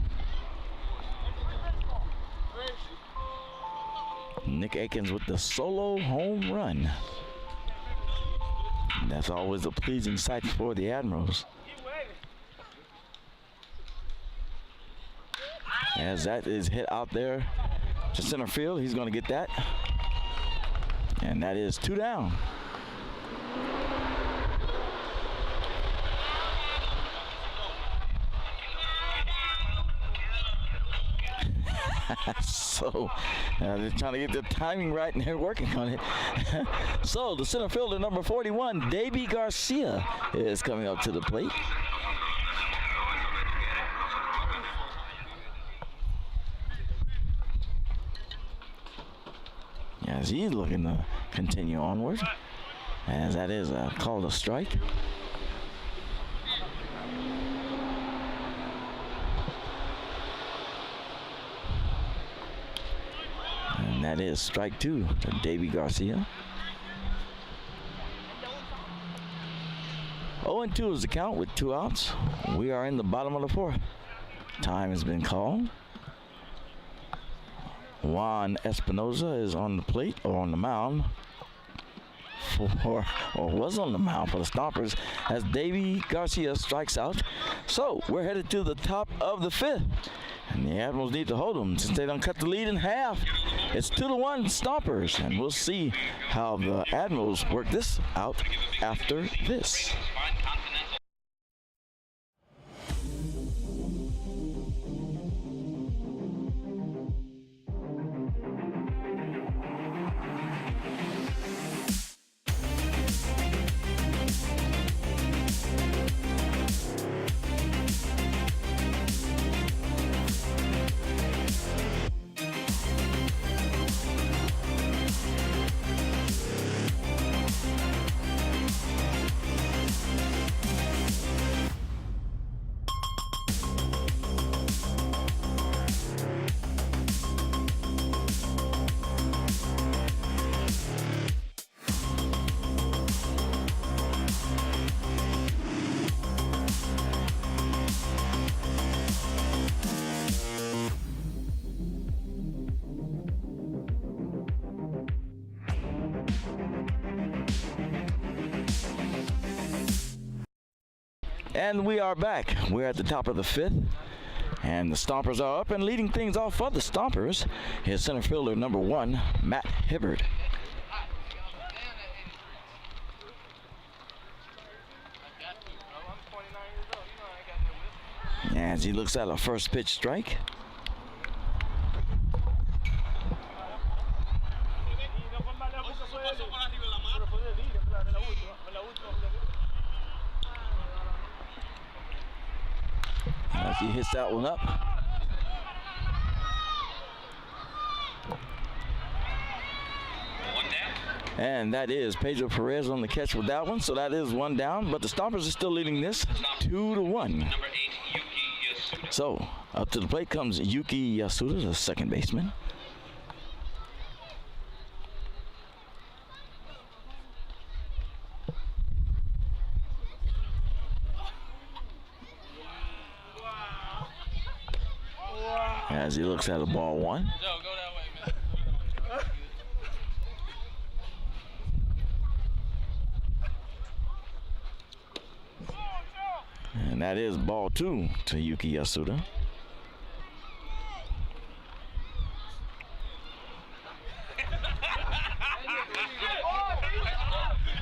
Nick Aikens with the solo home run. That's always a pleasing sight for the Admirals. As that is hit out there to center field, he's going to get that. And that is 2 down. So they're trying to get the timing right, and they're working on it. So the center fielder, number 41, Davey Garcia, is coming up to the plate. As he's looking to continue onward, as that is called a strike. And that is strike 2 to Davey Garcia. 0-2 is the count with 2 outs. We are in the bottom of the 4th. Time has been called. Juan Espinoza is on the plate, or on the mound, was on the mound for the Stompers, as Davey Garcia strikes out. So we're headed to the top of the 5th. And the Admirals need to hold them since they don't cut the lead in half. It's 2-1 Stompers, and we'll see how the Admirals work this out after this. And we are back. We're at the top of the 5th. And the Stompers are up, and leading things off for the Stompers is center fielder number 1, Matt Hibbert. As he looks at a first pitch strike. Yuki hits that one up. One down. And that is Pedro Perez on the catch with that one. So that is one down, but the Stompers are still leading this 2-1. Number 8, Yuki Yasuda. So up to the plate comes Yuki Yasuda, the second baseman. As he looks at a ball one. And that is ball 2 to Yuki Yasuda.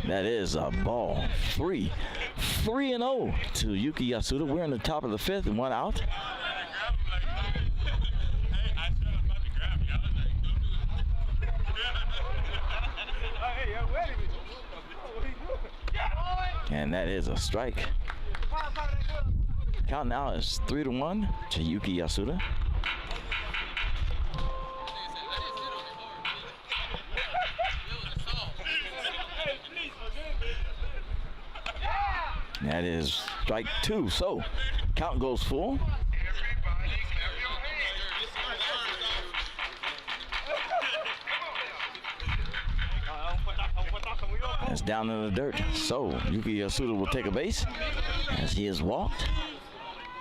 That is a ball 3. 3-0 to Yuki Yasuda. We're in the top of the 5th and 1 out. And that is a strike. Count now is 3-1 to Yuki Yasuda. That is strike 2. So count goes full. It's down in the dirt. So Yuki Yasuda will take a base as he is walked.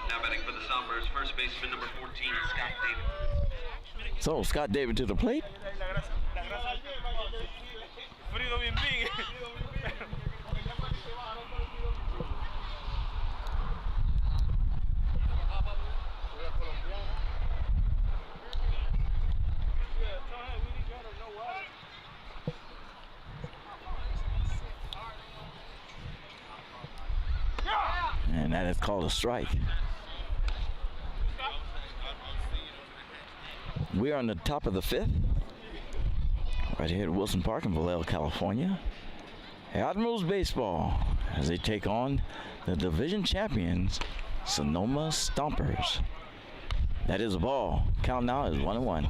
Now batting for the Stompers, first baseman number 14, Scott David. So Scott David to the plate. And that is called a strike. We are on the top of the 5th, right here at Wilson Park in Vallejo, California. Admirals baseball as they take on the division champions, Sonoma Stompers. That is a ball. Count now is 1-1.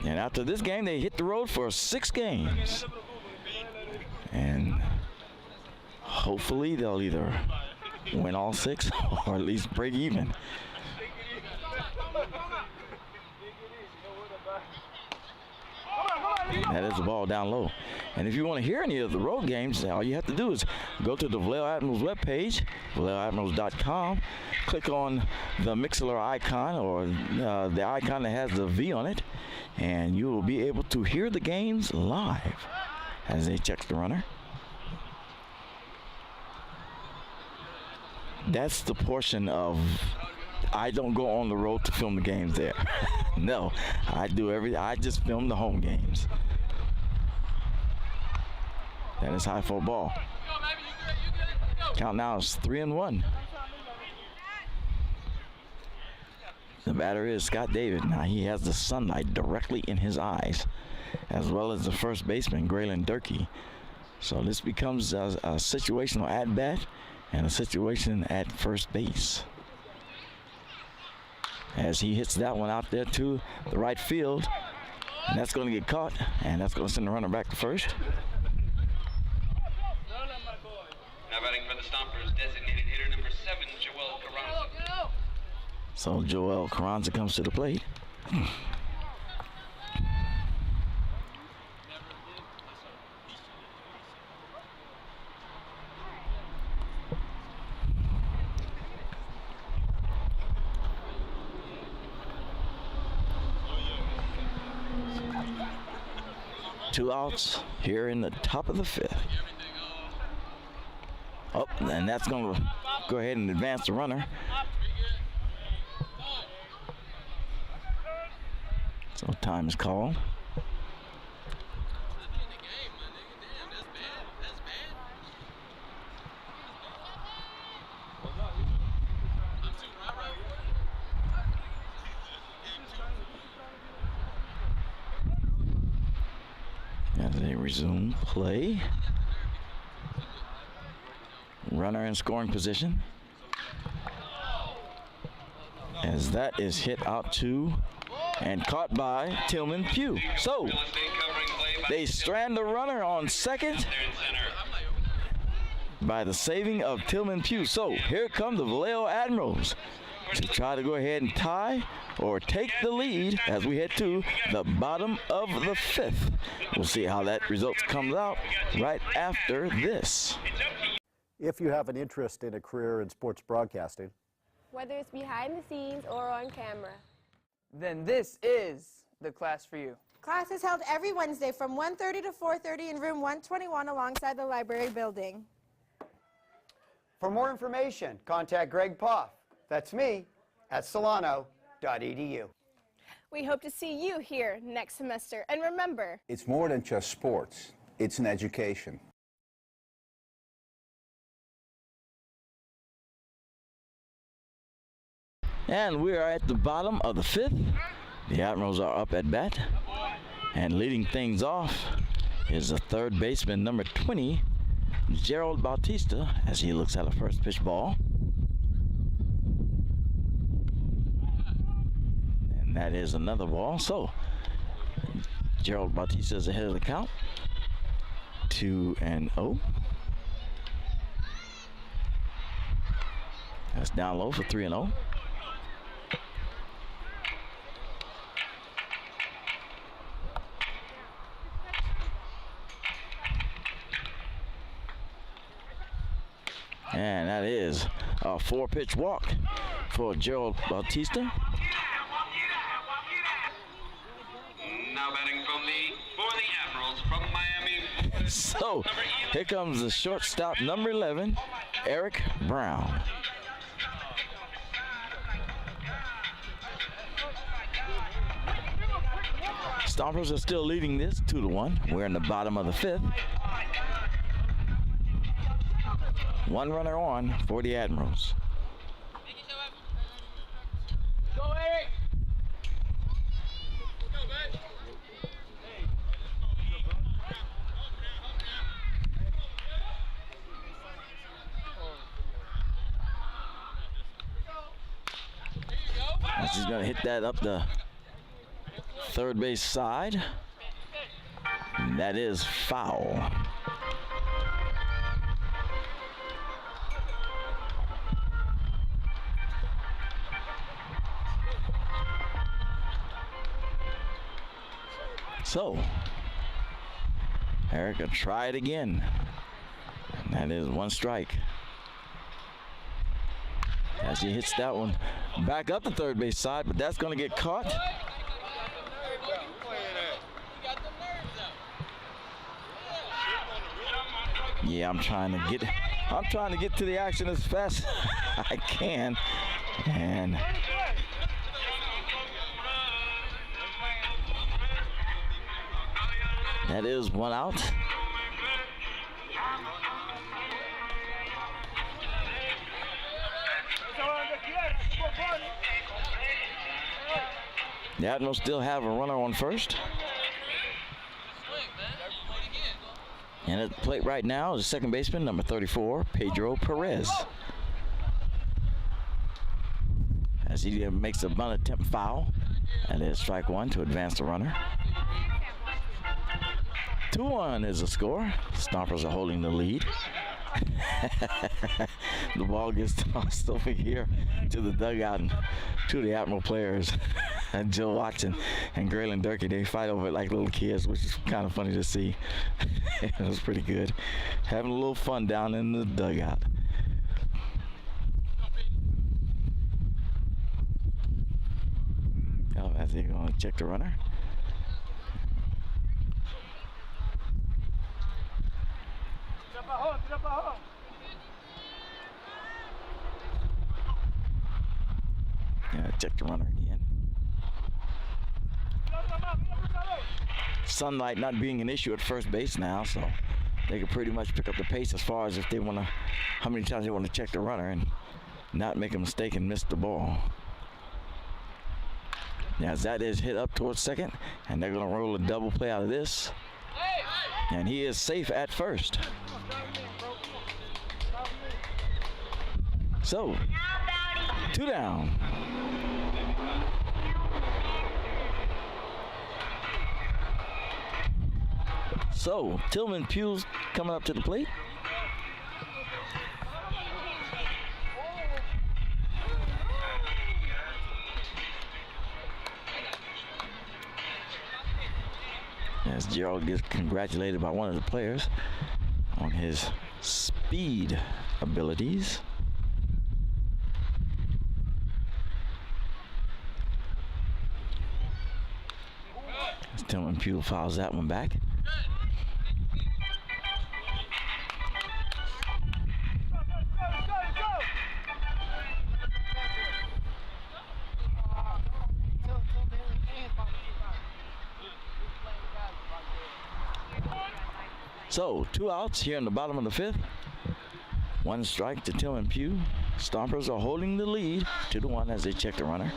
And after this game, they hit the road for 6 games. And hopefully they'll either win all 6 or at least break even. That is the ball down low. And if you want to hear any of the road games, all you have to do is go to the Vallejo Admirals webpage, VallejoAdmirals.com, click on the Mixler icon or the icon that has the V on it, and you will be able to hear the games live as they check the runner. That's the portion of I don't go on the road to film the games there. No, I just film the home games. That is high for a ball. Count now is 3-1. The batter is Scott David. Now he has the sunlight directly in his eyes, as well as the first baseman, Graylin Durkee. So this becomes a situational at-bat and a situation at first base. As he hits that one out there to the right field, and that's going to get caught, and that's going to send the runner back to first. Now batting for the Stompers, designated hitter number 7, Joel Carranza. So Joel Carranza comes to the plate. Two outs here in the top of the 5th. Oh, and that's going to go ahead and advance the runner. So time is called. As they resume play. Runner in scoring position. as that is hit out to and caught by Tillman Pugh. So they strand the runner on second by the saving of Tillman Pugh. So here come the Vallejo Admirals to try to go ahead and tie or take the lead as we head to the bottom of the fifth. We'll see how that result comes out right after this. If you have an interest in a career in sports broadcasting, Whether it's behind the scenes or on camera. Then this is the class for you. Class is held every Wednesday from 1:30 to 4:30 in room 121 alongside the library building. For more information, contact Greg Poff. That's me at solano.edu. We hope to see you here next semester. And remember, It's more than just sports. It's an education. And we are at the bottom of the fifth. The Admirals are up at bat. And leading things off is the third baseman, number 20, Gerald Bautista, as he looks at a first pitch ball. And that is another ball. So Gerald Bautista is ahead of the count. 2-0. That's down low for 3-0. And that is a 4-pitch walk for Gerald Bautista. Now batting for the Admirals from Miami. So here comes the shortstop, number 11, Eric Brown. Stompers are still leading this 2-1. We're in the bottom of the fifth. One runner on for the Admirals. Go, Eric! He's going to hit that up the third base side. And that is foul. So, Eric will try it again. And that is one strike. As he hits that one back up the third base side, but that's going to get caught. Yeah, I'm trying to get to the action as fast as I can. And that is one out. The Admirals still have a runner on first. And at the plate right now is the second baseman, number 34, Pedro Perez. As he makes a bunt attempt foul. That is strike one to advance the runner. 2-1 is the score. Stompers are holding the lead. The ball gets tossed over here to the dugout, and two of the Admiral players, Joe Watson and Graylin Durkee, they fight over it like little kids, which is kind of funny to see. It was pretty good. Having a little fun down in the dugout. Oh, as they're going to check the runner. Yeah, check the runner again. Sunlight not being an issue at first base now, so they can pretty much pick up the pace as far as if they want to, how many times they want to check the runner and not make a mistake and miss the ball. Now that is hit up towards second, and they're going to roll a double play out of this. And he is safe at first. So, 2 down. So, Tillman Pugh's coming up to the plate. As Gerald gets congratulated by one of the players on his speed abilities. As Tillman Pugh fouls that one back. So, 2 outs here in the bottom of the 5th. 1 strike to Tillman Pugh. Stompers are holding the lead 2-1 as they check the runner.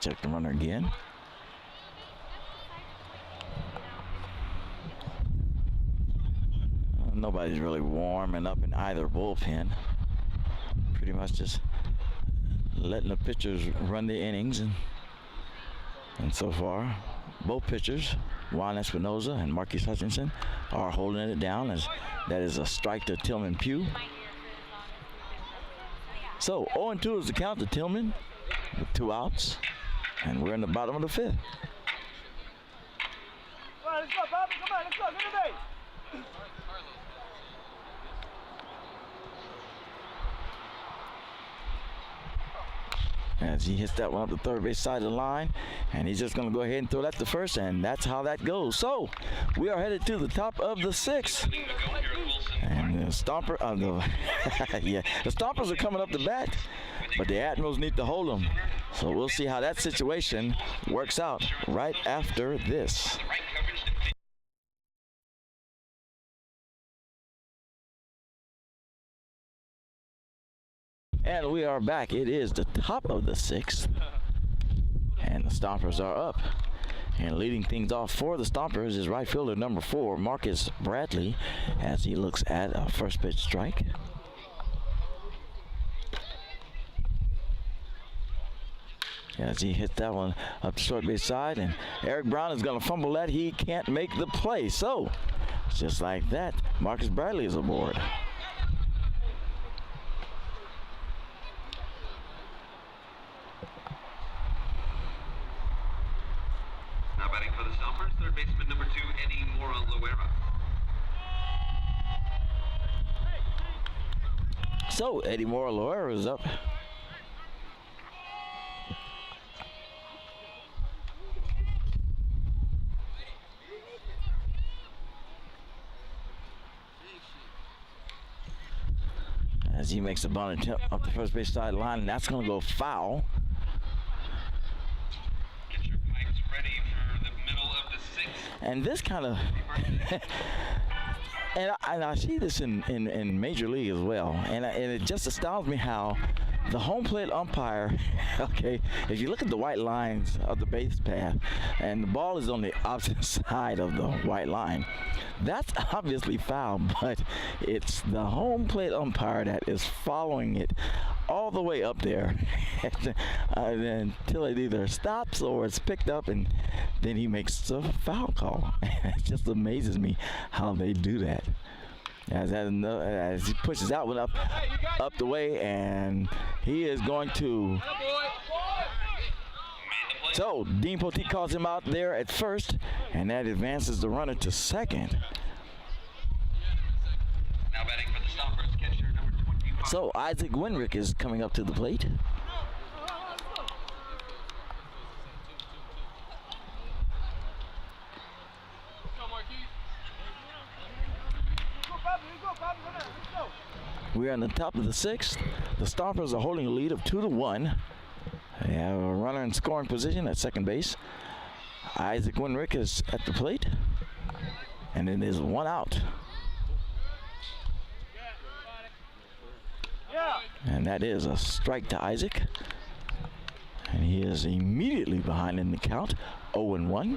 Check the runner again. Nobody's really warming up in either bullpen. Pretty much just letting the pitchers run the innings. And so far, both pitchers, Juan Espinoza and Marquis Hutchinson, are holding it down as that is a strike to Tillman Pugh. So 0-2 is the count to Tillman with 2 outs. And we're in the bottom of the 5th. Come on, let's go, Bobby. Come on, let's go. Get the base. As he hits that one up the third base side of the line, and he's just going to go ahead and throw that to first, and that's how that goes. So we are headed to the top of the 6th, and the the Stompers are coming up to bat, but the Admirals need to hold them. So we'll see how that situation works out right after this. And we are back. It is the top of the 6th, and the Stompers are up. And leading things off for the Stompers is right fielder number 4, Marcus Bradley, as he looks at a first pitch strike. As he hits that one up the short base side, and Eric Brown is going to fumble that. He can't make the play. So, just like that, Marcus Bradley is aboard. Now batting for the Stompers, third baseman number 2, Eddie Mora-Loera. So, Eddie Mora-Loera is up. As he makes a bunt attempt up the first base sideline, and that's going to go foul. Get your pipes ready for the middle of the 6th. And this kind of, and I see this in Major League as well, and it just astounds me how the home plate umpire, okay, if you look at the white lines of the base path, and the ball is on the opposite side of the white line, that's obviously foul, but it's the home plate umpire that is following it all the way up there until it either stops or it's picked up, and then he makes a foul call. It just amazes me how they do that. As he pushes that one up the way, and he is going to. So Dean Poteet calls him out there at first, and that advances the runner to second. Now batting for the Stompers, catcher number 25. So Isaac Winrick is coming up to the plate. We're on the top of the 6th. The Stompers are holding a lead of 2-1. They have a runner in scoring position at second base. Isaac Winrick is at the plate, and it is 1 out. And that is a strike to Isaac. And he is immediately behind in the count, 0-1.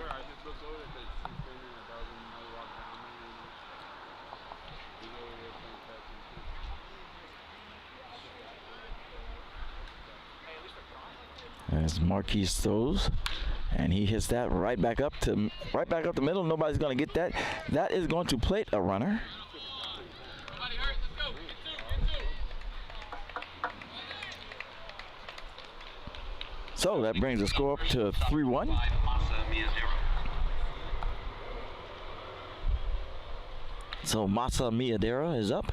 As Marquise throws, and he hits that right back up the middle. Nobody's going to get that. That is going to plate a runner. So that brings the score up to 3-1. So Masa Miyadera is up.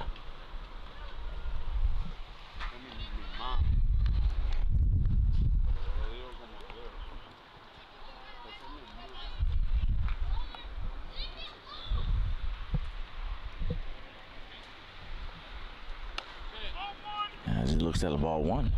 As he looks at the ball one.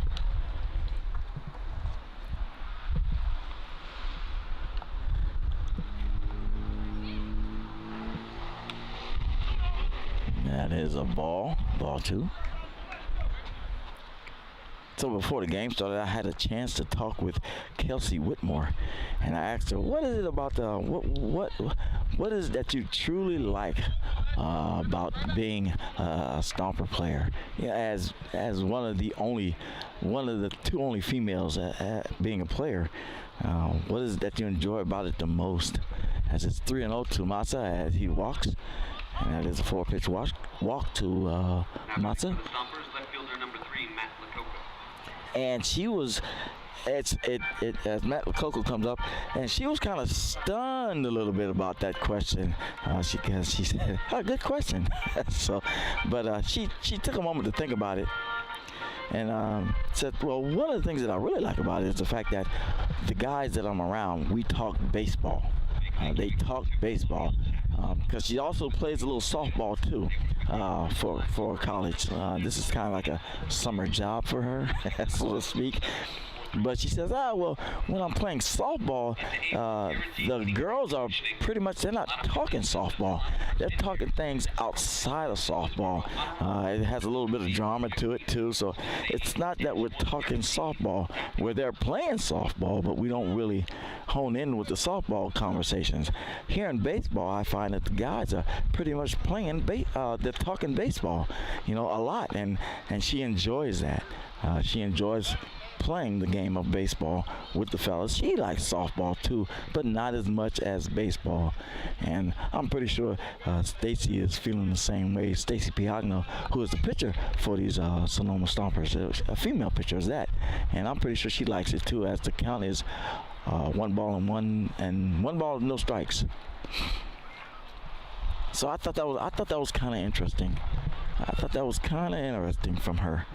That is a ball two. So before the game started, I had a chance to talk with Kelsey Whitmore, and I asked her, "What is it about what is it that you truly like about being a Stomper player?" Yeah, as one of the two only females being a player, what is it that you enjoy about it the most? As it's 3-0 to Masa as he walks. And that is a 4-pitch walk to Matza. And she was, as Matt Lococo comes up, and she was kind of stunned a little bit about that question. She said, "Oh, good question." But she took a moment to think about it, and said, "Well, one of the things that I really like about it is the fact that the guys that I'm around, we talk baseball. They talk baseball." Because she also plays a little softball too for college. This is kind of like a summer job for her, so to speak. But she says, well, when I'm playing softball, the girls are pretty much, they're not talking softball. They're talking things outside of softball. It has a little bit of drama to it, too. So it's not that we're talking softball where they're playing softball, but we don't really hone in with the softball conversations. Here in baseball, I find that the guys are pretty much playing, they're talking baseball, a lot. And she enjoys that. She enjoys playing the game of baseball with the fellas. She likes softball too, but not as much as baseball. And I'm pretty sure Stacy is feeling the same way. Stacy Piagno, who is the pitcher for these Sonoma Stompers, a female pitcher is that. And I'm pretty sure she likes it too, as the count is 1 ball and 1 ball, no strikes. So I thought that was kind of interesting. From her.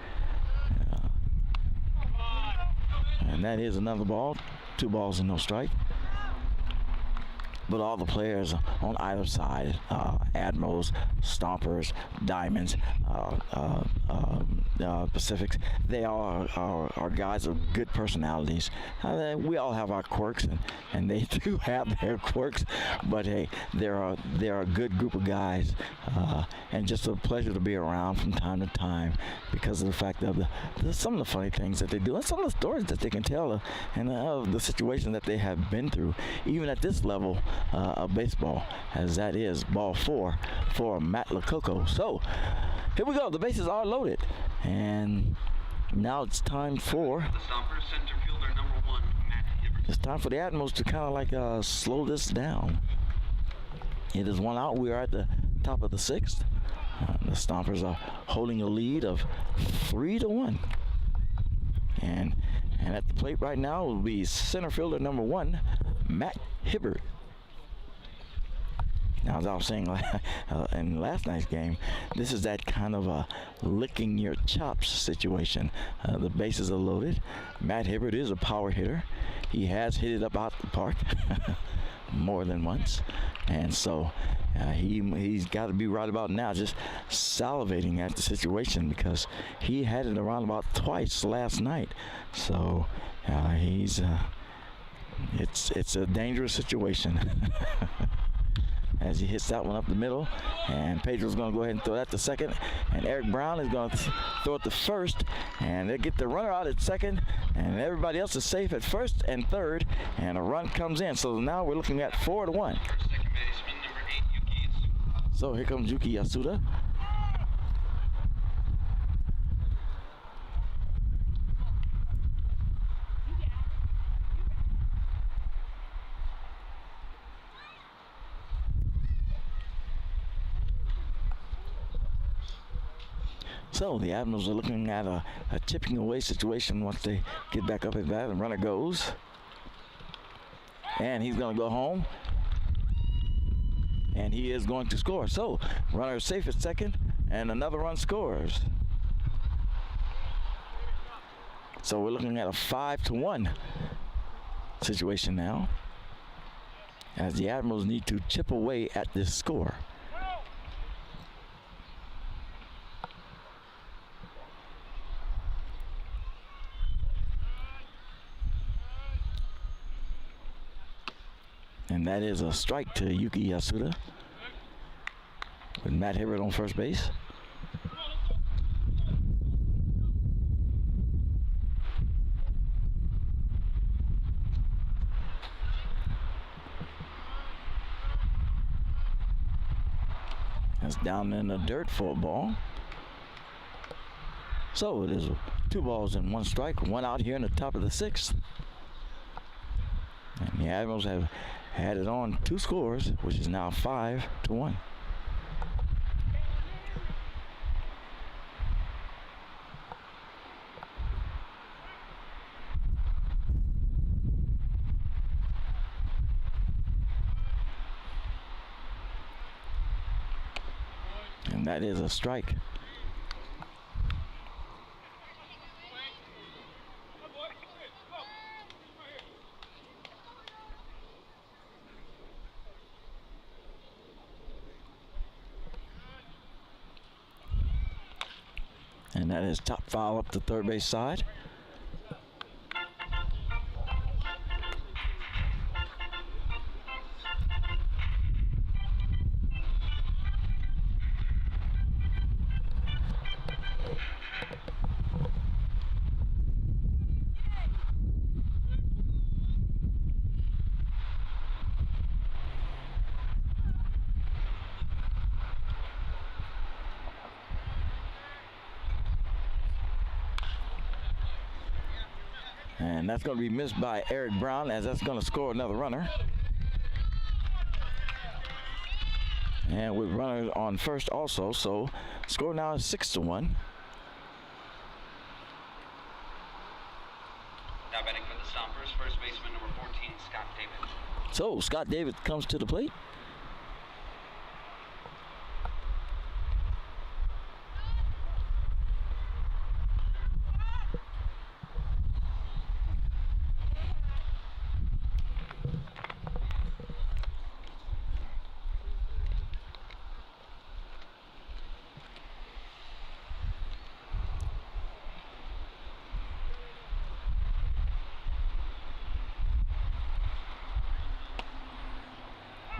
And that is another ball, 2 balls and no strike. But all the players on either side, Admirals, Stompers, Diamonds, Pacifics, they all are guys of good personalities. We all have our quirks, and they do have their quirks. But hey, they're a good group of guys, and just a pleasure to be around from time to time because of the fact of some of the funny things that they do and some of the stories that they can tell, and the situation that they have been through, even at this level of baseball, as that is ball 4 for Matt Lococo. So here we go. The bases are loaded, and now it's time for the Admirals to kind of like slow this down. It is 1 out. We are at the top of the 6th. The Stompers are holding a lead of 3-1, and at the plate right now will be center fielder number 1, Matt Hibbert. Now, as I was saying in last night's game, this is that kind of a licking your chops situation. The bases are loaded. Matt Hibbert is a power hitter. He has hit it up out the park more than once. And so he's got to be right about now just salivating at the situation because he had it around about twice last night. So it's a dangerous situation. As he hits that one up the middle, and Pedro's going to go ahead and throw that to second, and Eric Brown is going to throw it to first, and they get the runner out at second, and everybody else is safe at first and third, and a run comes in. So now we're looking at 4-1. So here comes Yuki Yasuda. So the Admirals are looking at a chipping away situation once they get back up at bat. And runner goes. And he's going to go home. And he is going to score. So runner is safe at second, and another run scores. So we're looking at a 5-1 situation now, as the Admirals need to chip away at this score. And that is a strike to Yuki Yasuda, with Matt Hibbert on first base. That's down in the dirt for a ball. So it is 2 balls and 1 strike, 1 out here in the top of the 6th. And the Admirals have added on 2 scores, which is now 5-1. And that is a strike. And that is top foul up the third base side. And that's going to be missed by Eric Brown, as that's going to score another runner. And with runners on first also, so score now is 6-1. Now batting for the Stompers, first baseman number 14, Scott David. So Scott David comes to the plate.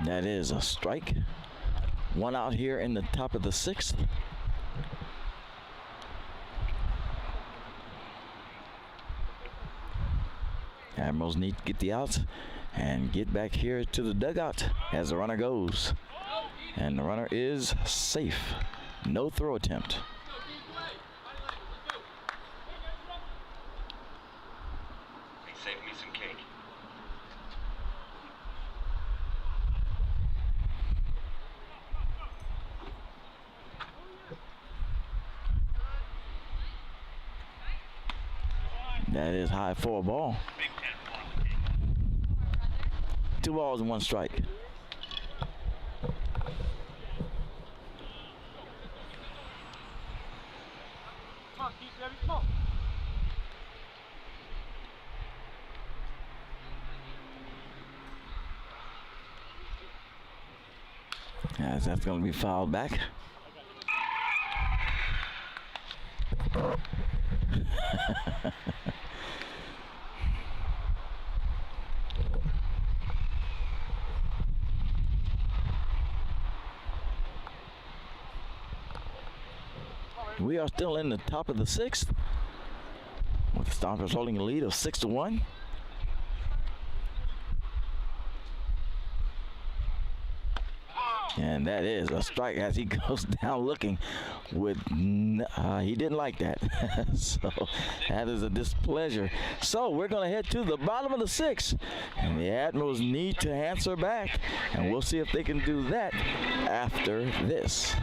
That is a strike. 1 out here in the top of the 6th. Admirals need to get the outs and get back here to the dugout as the runner goes. And the runner is safe. No throw attempt. They saved me some cake. That is high for a ball. 2 balls and 1 strike. Come on, keep Debbie, come on. As that's going to be fouled back. We are still in the top of the 6th, with the Stompers holding a lead of 6-1. And that is a strike as he goes down looking with, he didn't like that. So that is a displeasure. So we're going to head to the bottom of the 6th. And the Admirals need to answer back. And we'll see if they can do that after this.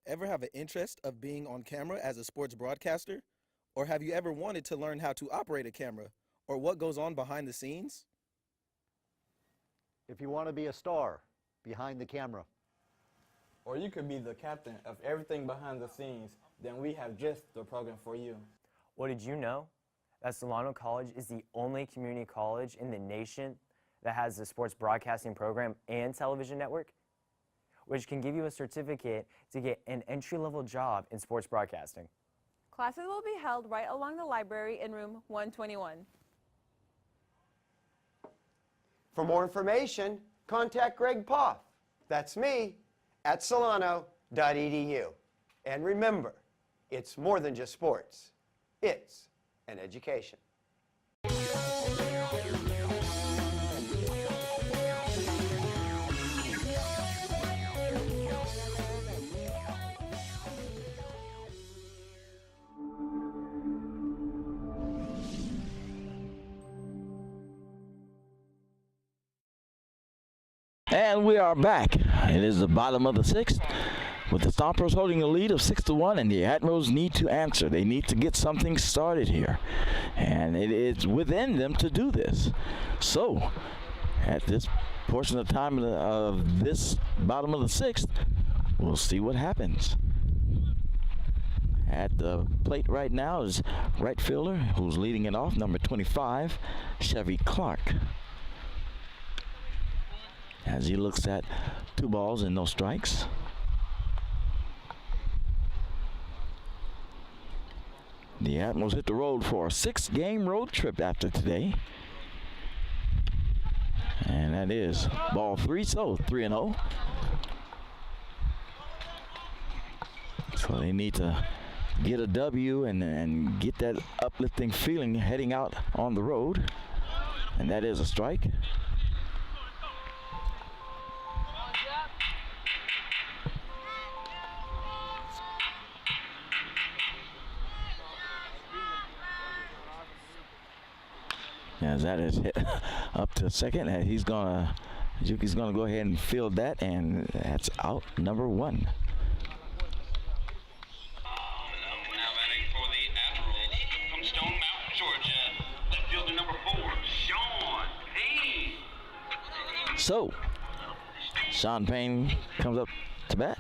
Ever have an interest of being on camera as a sports broadcaster? Or have you ever wanted to learn how to operate a camera or what goes on behind the scenes? If you want to be a star behind the camera, or you could be the captain of everything behind the scenes, then we have just the program for you. Well, did you know that Solano College is the only community college in the nation that has a sports broadcasting program and television network, which can give you a certificate to get an entry-level job in sports broadcasting? Classes will be held right along the library in room 121. For more information, contact Greg Poff. That's me at solano.edu. And remember, it's more than just sports. It's an education. And we are back. It is the bottom of the sixth, with the Stompers holding a lead of 6-1, and the Admirals need to answer. They need to get something started here, and it is within them to do this. So, at this portion of time of this bottom of the sixth, we'll see what happens. At the plate right now is right fielder, who's leading it off, number 25, Chevy Clark. As he looks at 2 balls and no strikes. The Admirals hit the road for a 6-game road trip after today. And that is ball 3, so 3-0. So they need to get a W and get that uplifting feeling heading out on the road. And that is a strike. As that is hit up to second, and Juki's gonna go ahead and field that, and that's out number 1. Now batting for the Admirals from Stone Mountain, Georgia, left fielder number 4, Sean Payne. So, Sean Payne comes up to bat.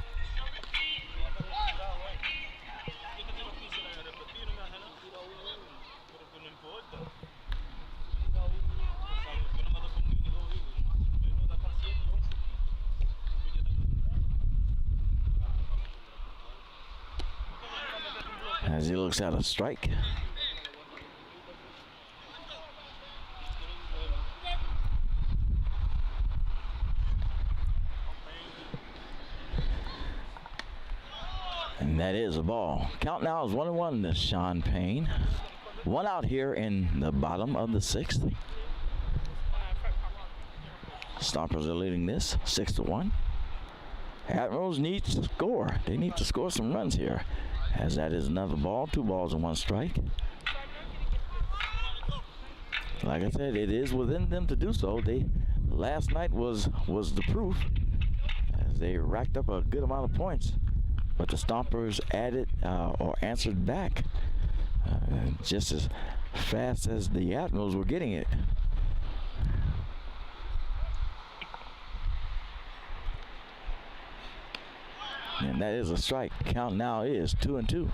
As he looks at a strike. And that is a ball. Count now is 1-1 to Sean Payne. 1 out here in the bottom of the 6th. Stompers are leading this 6-1. Admirals need to score. They need to score some runs here, as that is another ball, 2 balls and 1 strike. Like I said, it is within them to do so. Last night was the proof, as they racked up a good amount of points, but the Stompers added or answered back just as fast as the Admirals were getting it. And that is a strike. Count now is 2-2.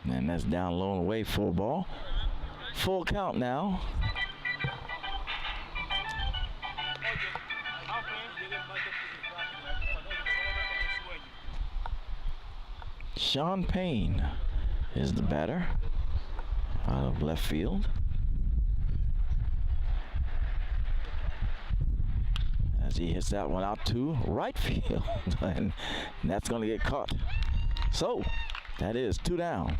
And that's down low and away, 4 ball. Full count now. Sean Payne is the batter out of left field. As he hits that one out to right field, and that's going to get caught. So that is 2 down.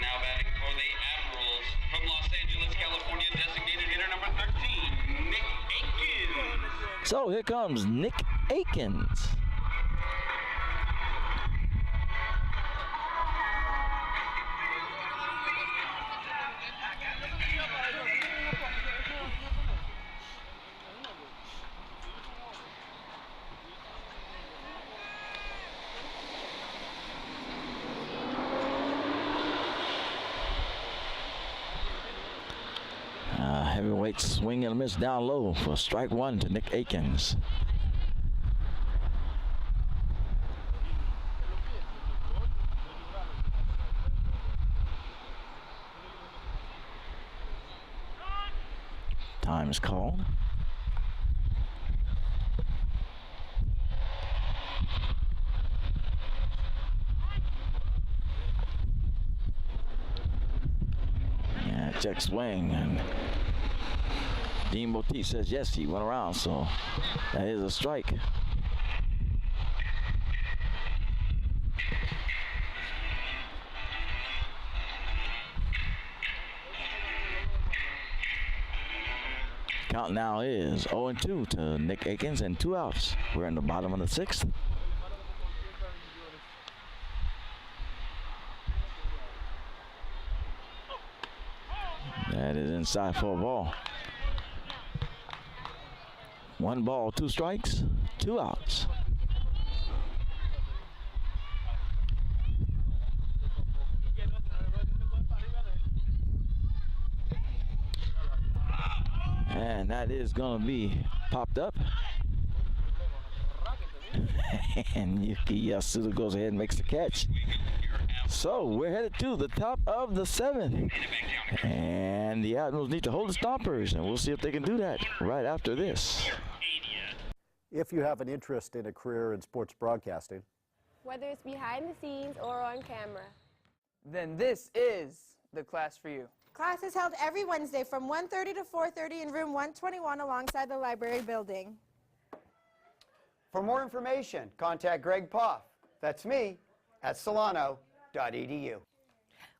Now batting for the Admirals from Los Angeles, California, designated hitter number 13, Nick Akins. So here comes Nick Akins. Wait, swing and a miss down low for strike one to Nick Akins. Time is called. Yeah, check swing, and Dean Boteach says yes, he went around, so that is a strike. Count now is 0-2 to Nick Akins and 2 outs. We're in the bottom of the 6th. That is inside for a ball. 1 ball, 2 strikes, 2 outs. And that is going to be popped up. And Yuki Yasuda goes ahead and makes the catch. So we're headed to the top of the 7th. And the Admirals need to hold the Stompers, and we'll see if they can do that right after this. If you have an interest in a career in sports broadcasting, Whether it's behind the scenes or on camera, then this is the class for you. Class is held every Wednesday from 1:30 to 4:30 in room 121 alongside the library building. For more information, contact Greg Poff. That's me at solano.edu.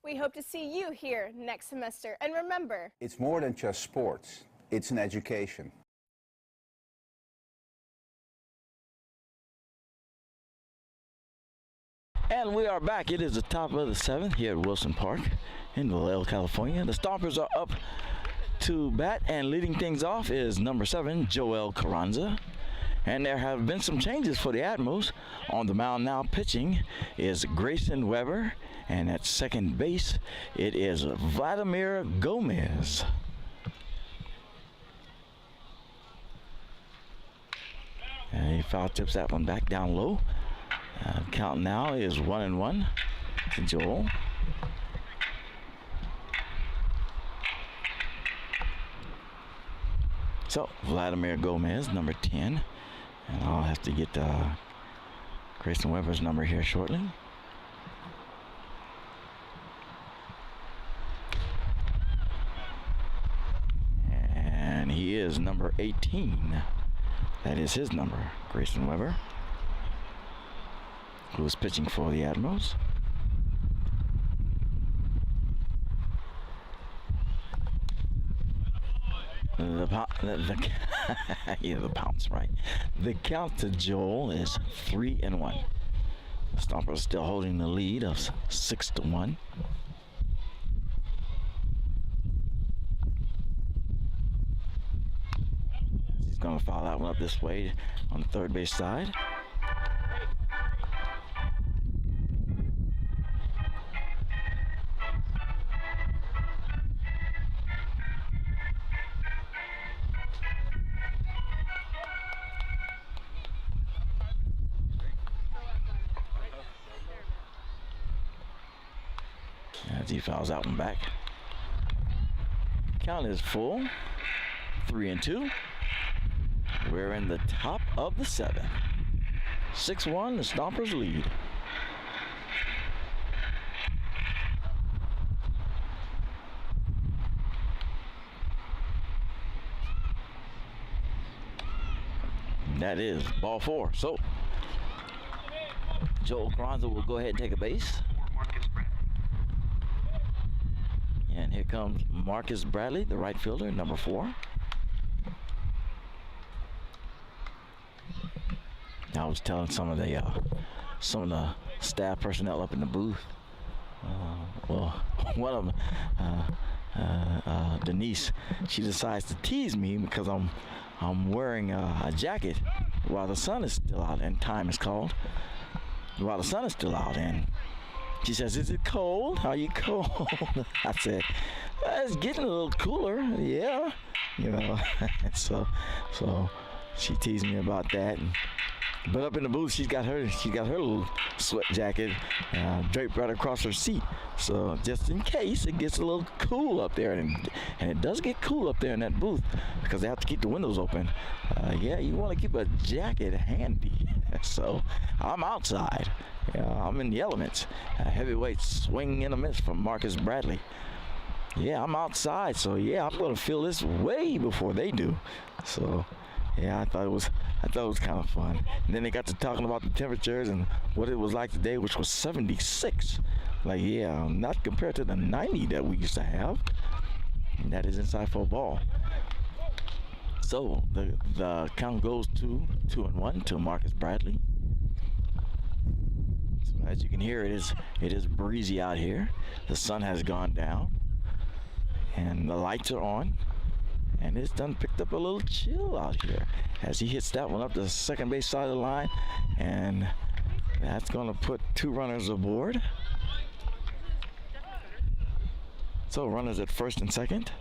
we hope to see you here next semester. And remember, It's more than just sports. It's an education. And we are back. It is the top of the 7th here at Wilson Park in Vallejo, California. The Stompers are up to bat, and leading things off is number 7, Joel Carranza. And there have been some changes for the Admirals. On the mound now pitching is Grayson Weber, and at second base it is Vladimir Gomez. And he foul tips that one back down low. Count now is 1-1 to Joel. So Vladimir Gomez, number 10, and I'll have to get Grayson Weber's number here shortly. And he is number 18. That is his number, Grayson Weber, who is pitching for the Admirals. The pounce, right. The count to Joel is 3-1. The Stompers are still holding the lead of 6-1. He's going to foul that one up this way on the third base side. As he fouls that one back. Count is full. 3-2. We're in the top of the 7th. 6-1, the Stompers lead. And that is ball 4. So Joel Carranza will go ahead and take a base. And here comes Marcus Bradley, the right fielder, number 4. I was telling some of the staff personnel up in the booth. Well, one of them, Denise, she decides to tease me because I'm wearing a jacket while the sun is still out and time is called. While the sun is still out, and she says, "Is it cold? Are you cold?" I It's getting a little cooler, yeah. You know, so she teased me about that. But up in the booth, she's got her little sweat jacket draped right across her seat. So just in case it gets a little cool up there, and it does get cool up there in that booth because they have to keep the windows open. Yeah, you want to keep a jacket handy. So I'm outside. I'm in the elements. Heavyweight swing and a miss from Marcus Bradley. Yeah, I'm outside, so yeah, I'm gonna feel this way before they do. So yeah, I thought it was kind of fun. And then they got to talking about the temperatures and what it was like today, which was 76. Like, yeah, not compared to the 90 that we used to have. And that is inside football. So the count goes to 2-1 to Marcus Bradley. So as you can hear, it is breezy out here. The sun has gone down, and the lights are on. And it's done picked up a little chill out here as he hits that one up the second base side of the line, and that's going to put 2 runners aboard. So runners at first and second.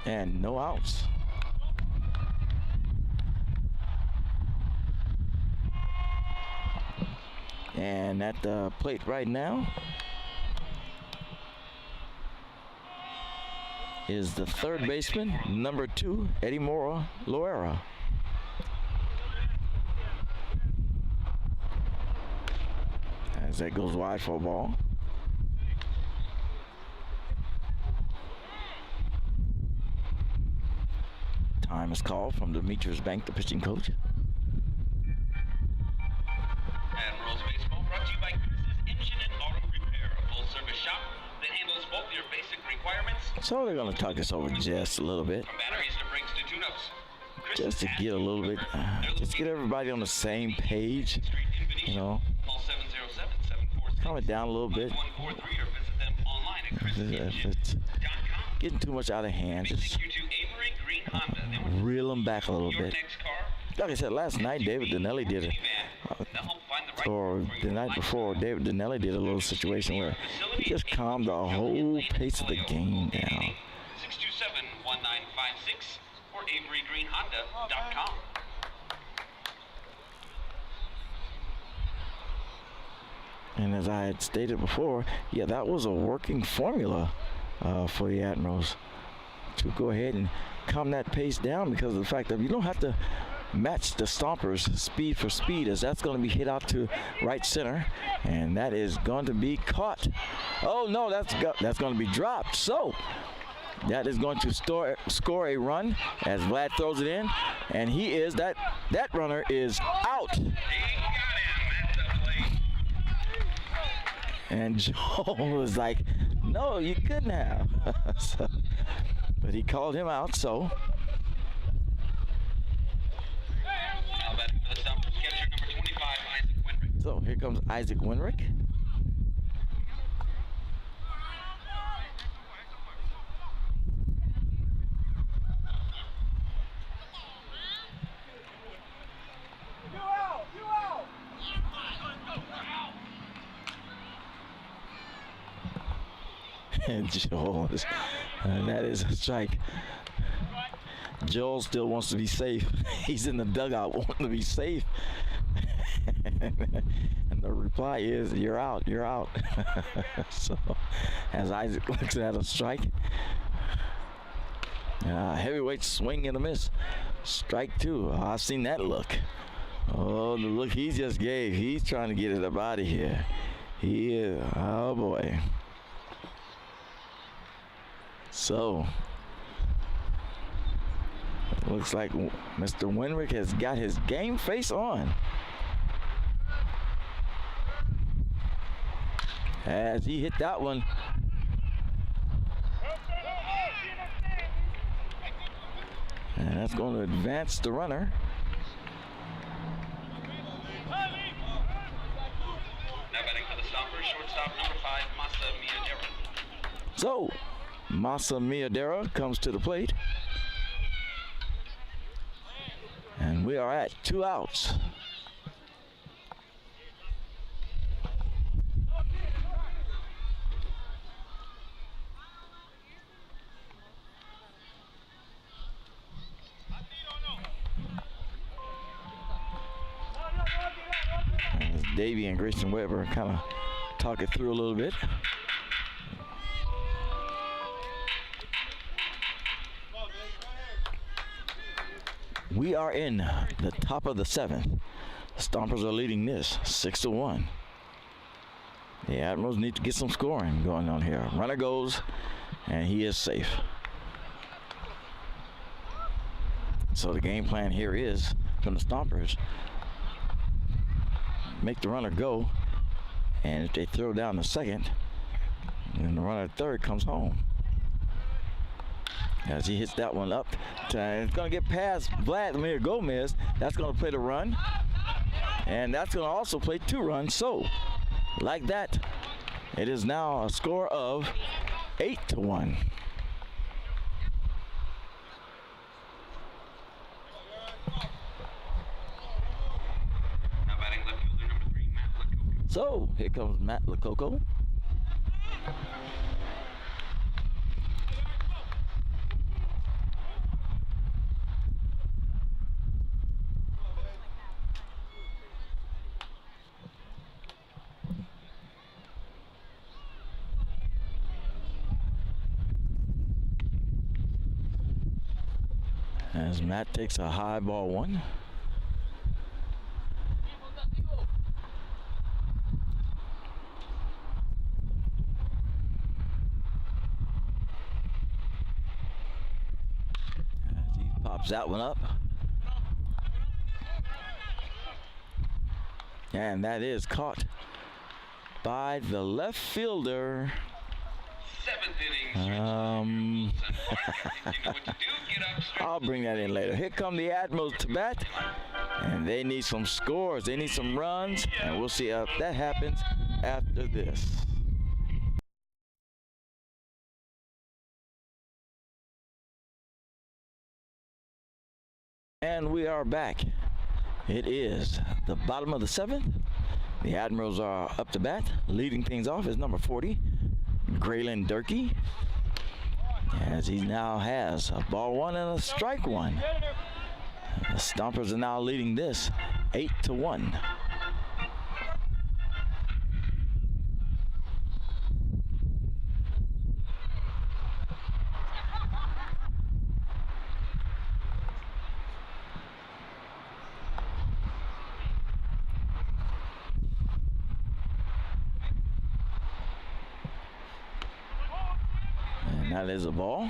And no outs. And at the plate right now is the third baseman, number 2, Eddie Mora Loera. As that goes wide for a ball. Time is called from Demetrius Bank, the pitching coach. Admirals Baseball brought to you by Chris's Engine and Auto Repair, a full-service shop that handles both your basic requirements. So they're going to talk this over just a little bit. From batteries to brakes to tune-ups. Just to get a little bit, just get everybody on the same page, you know. Calm it down a little bit. If it's getting too much out of hand, just reel them back a little bit. Like I said, last night David Donnelly did it, or the night before, David Donnelly did a little situation where he just calmed the whole pace of the game down. 627-1956 or AveryGreenHonda.com. And as I had stated before, yeah, that was a working formula for the Admirals to go ahead and calm that pace down, because of the fact that you don't have to match the Stompers speed for speed, as that's going to be hit out to right center, and that is going to be caught. Oh no, that's going to be dropped. So that is going to score a run as Vlad throws it in, and that runner is out. And Joel was like, no, you couldn't have. But he called him out, so. Now batting for the Stompers, catcher number 25, Isaac Winrick. So here comes Isaac Winrick. And Joel, that is a strike. Joel still wants to be safe. He's in the dugout wanting to be safe. And the reply is, you're out, you're out. So as Isaac looks at a strike, heavyweight swing and a miss. Strike 2. I've seen that look. Oh, the look he just gave. He's trying to get it up out of here. He is, oh boy. So, looks like Mr. Winrick has got his game face on. As he hit that one. And that's going to advance the runner. Now batting for the Stompers, shortstop number 5, Masa Miyadera. So, Masa Miyadera comes to the plate. And we are at 2 outs. Davey and Grayson Weber kind of talk it through a little bit. We are in the top of the 7th. Stompers are leading this 6-1. The Admirals need to get some scoring going on here. Runner goes, and he is safe. So the game plan here is from the Stompers, make the runner go, and if they throw down the second, then the runner at third comes home. As he hits that one up, it's going to get past Vladimir Gomez. That's going to play the run, and that's going to also play 2 runs. So, like that, it is now a score of 8-1. So, here comes Matt Lococo. As Matt takes a high ball 1. As he pops that one up. And that is caught by the left fielder. 7th inning. I'll bring that in later. Here come the Admirals to bat, and they need some scores. They need some runs, and we'll see if that happens after this. And we are back. It is the bottom of the 7th. The Admirals are up to bat. Leading things off is number 40, Graylin Durkee, as he now has a ball 1 and a strike 1. The Stompers are now leading this 8-1. And that is a ball.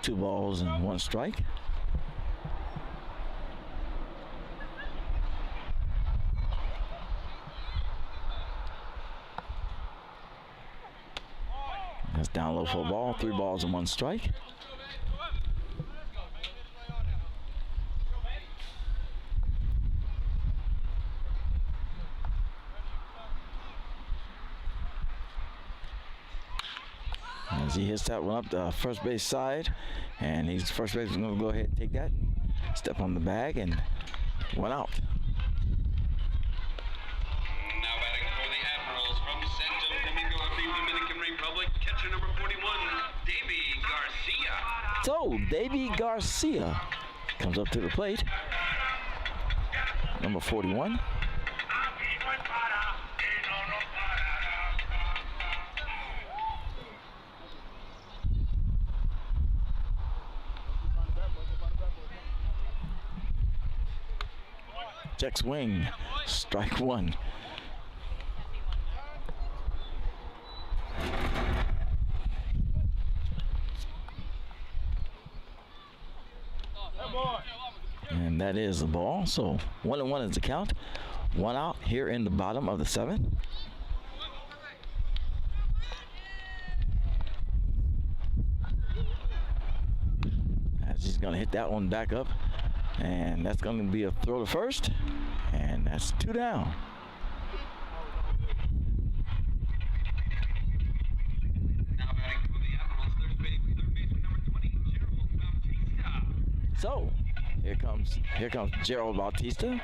2 balls and 1 strike. That's down low for a ball. 3 balls and 1 strike. As he hits that one up the first base side, and he's first base is going to go ahead and take that, step on the bag, and 1 out. Now batting for the Admirals from Santo Domingo of the Dominican Republic, catcher number 41, Davey Garcia. So, Davey Garcia comes up to the plate. Number 41. Check swing, strike 1. And that is the ball. So 1-1 is the count. 1 out here in the bottom of the 7th. As he's going to hit that one back up. And that's going to be a throw to first. And that's 2 down. Now batting for the Admirals, third baseman number 20, Gerald Bautista. So here comes Gerald Bautista.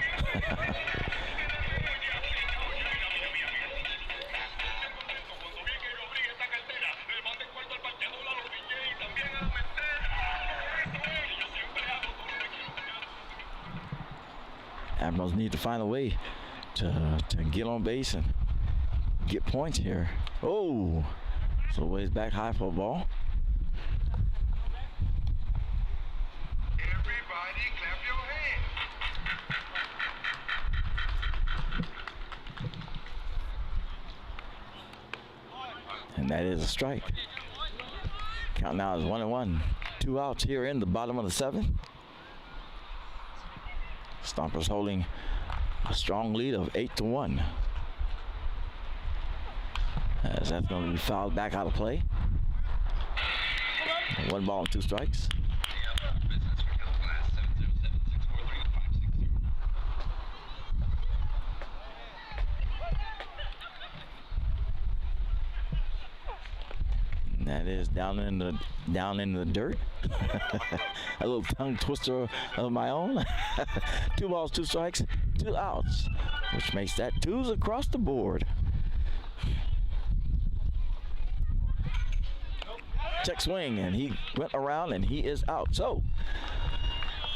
Admirals need to find a way to get on base and get points here. Oh, so ways back high for a ball. Everybody clap your hands. And that is a strike. Count now is 1-1. 2 outs here in the bottom of the 7th. Stompers holding a strong lead of 8-1. As that's going to be fouled back out of play. 1 ball and 2 strikes. That is down in the dirt. A little tongue twister of my own. 2 balls, 2 strikes, 2 outs, which makes that 2s across the board. Check swing, and he went around and he is out. So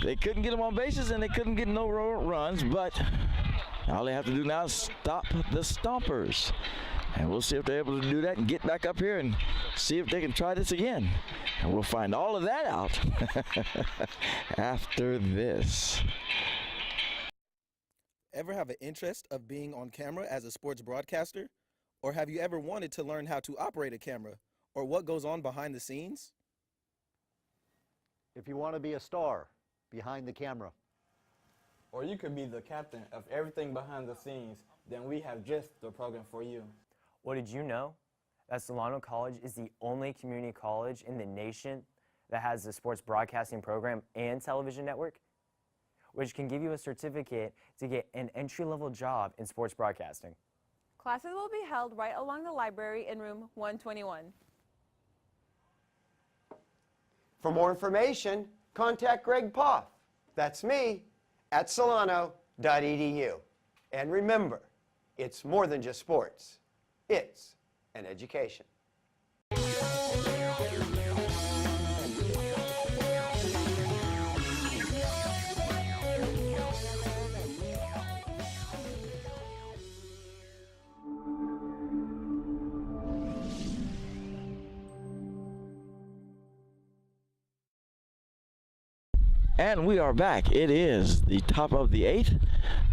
they couldn't get him on bases and they couldn't get no runs, but all they have to do now is stop the Stompers. And we'll see if they're able to do that and get back up here and see if they can try this again. And we'll find all of that out after this. Ever have an interest of being on camera as a sports broadcaster? Or have you ever wanted to learn how to operate a camera or what goes on behind the scenes? If you want to be a star behind the camera, or you could be the captain of everything behind the scenes, then we have just the program for you. Well, did you know that Solano College is the only community college in the nation that has a sports broadcasting program and television network, which can give you a certificate to get an entry-level job in sports broadcasting? Classes will be held right along the library in room 121. For more information, contact Greg Poff. That's me at solano.edu. And remember, it's more than just sports. It's an education. And we are back. It is the top of the 8th.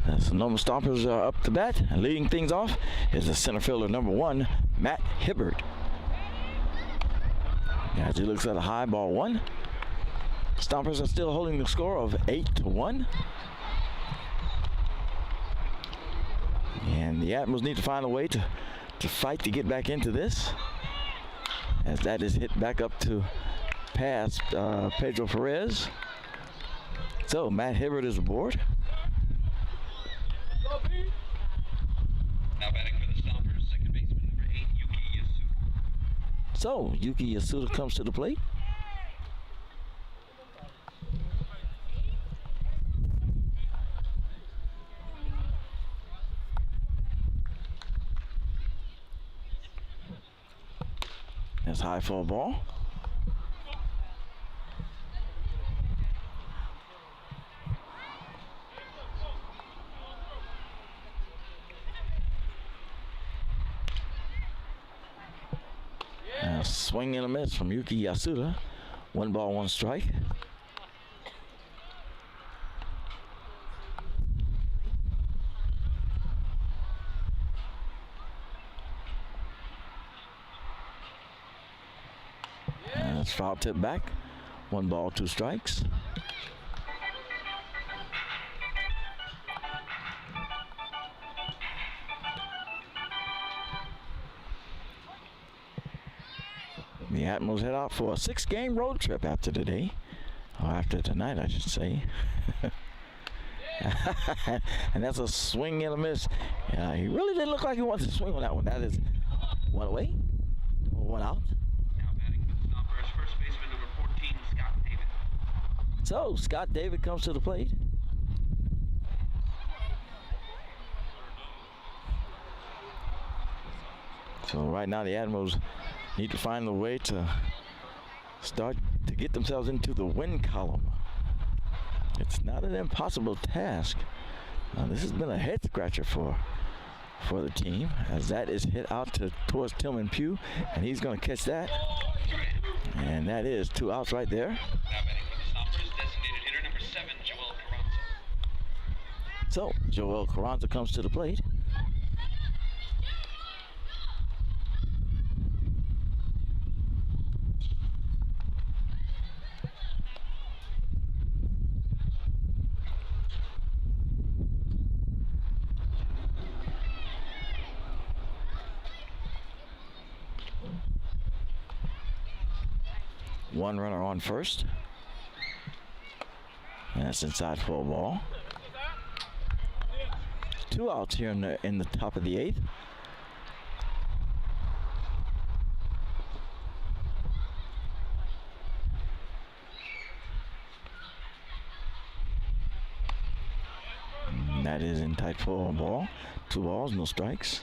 The Sonoma Stompers are up to bat. And leading things off is the center fielder number 1, Matt Hibbert. As he looks at a high ball 1. Stompers are still holding the score of 8-1. And the Admirals need to find a way to fight to get back into this. As that is hit back up to past Pedro Perez. So Matt Hibbert is aboard. Now batting for the Stompers, second baseman number 8, Yuki Yasuda. So Yuki Yasuda comes to the plate. That's high for a ball. Swing and a miss from Yuki Yasuda. 1 ball, 1 strike. And it's foul tip back. 1 ball, 2 strikes. The Admirals head out for a 6-game road trip after today. Or after tonight, I should say. And that's a swing and a miss. He really didn't look like he wanted to swing on that one. That is 1 away, 1 out. Now batting for the Stompers, first baseman number 14, Scott David. So Scott David comes to the plate. So right now the Admirals need to find a way to start to get themselves into the win column. It's not an impossible task Now, this has been a head scratcher for the team, as that is hit out towards Tillman Pugh, and he's going to catch that. And that is 2 outs right there. Now batting for the Stompers, designated hitter number 7, Joel Carranza. So Joel Carranza comes to the plate. One runner on first. That's inside for a ball. 2 outs here in the top of the 8th. And that is in tight for a ball. 2 balls, no strikes.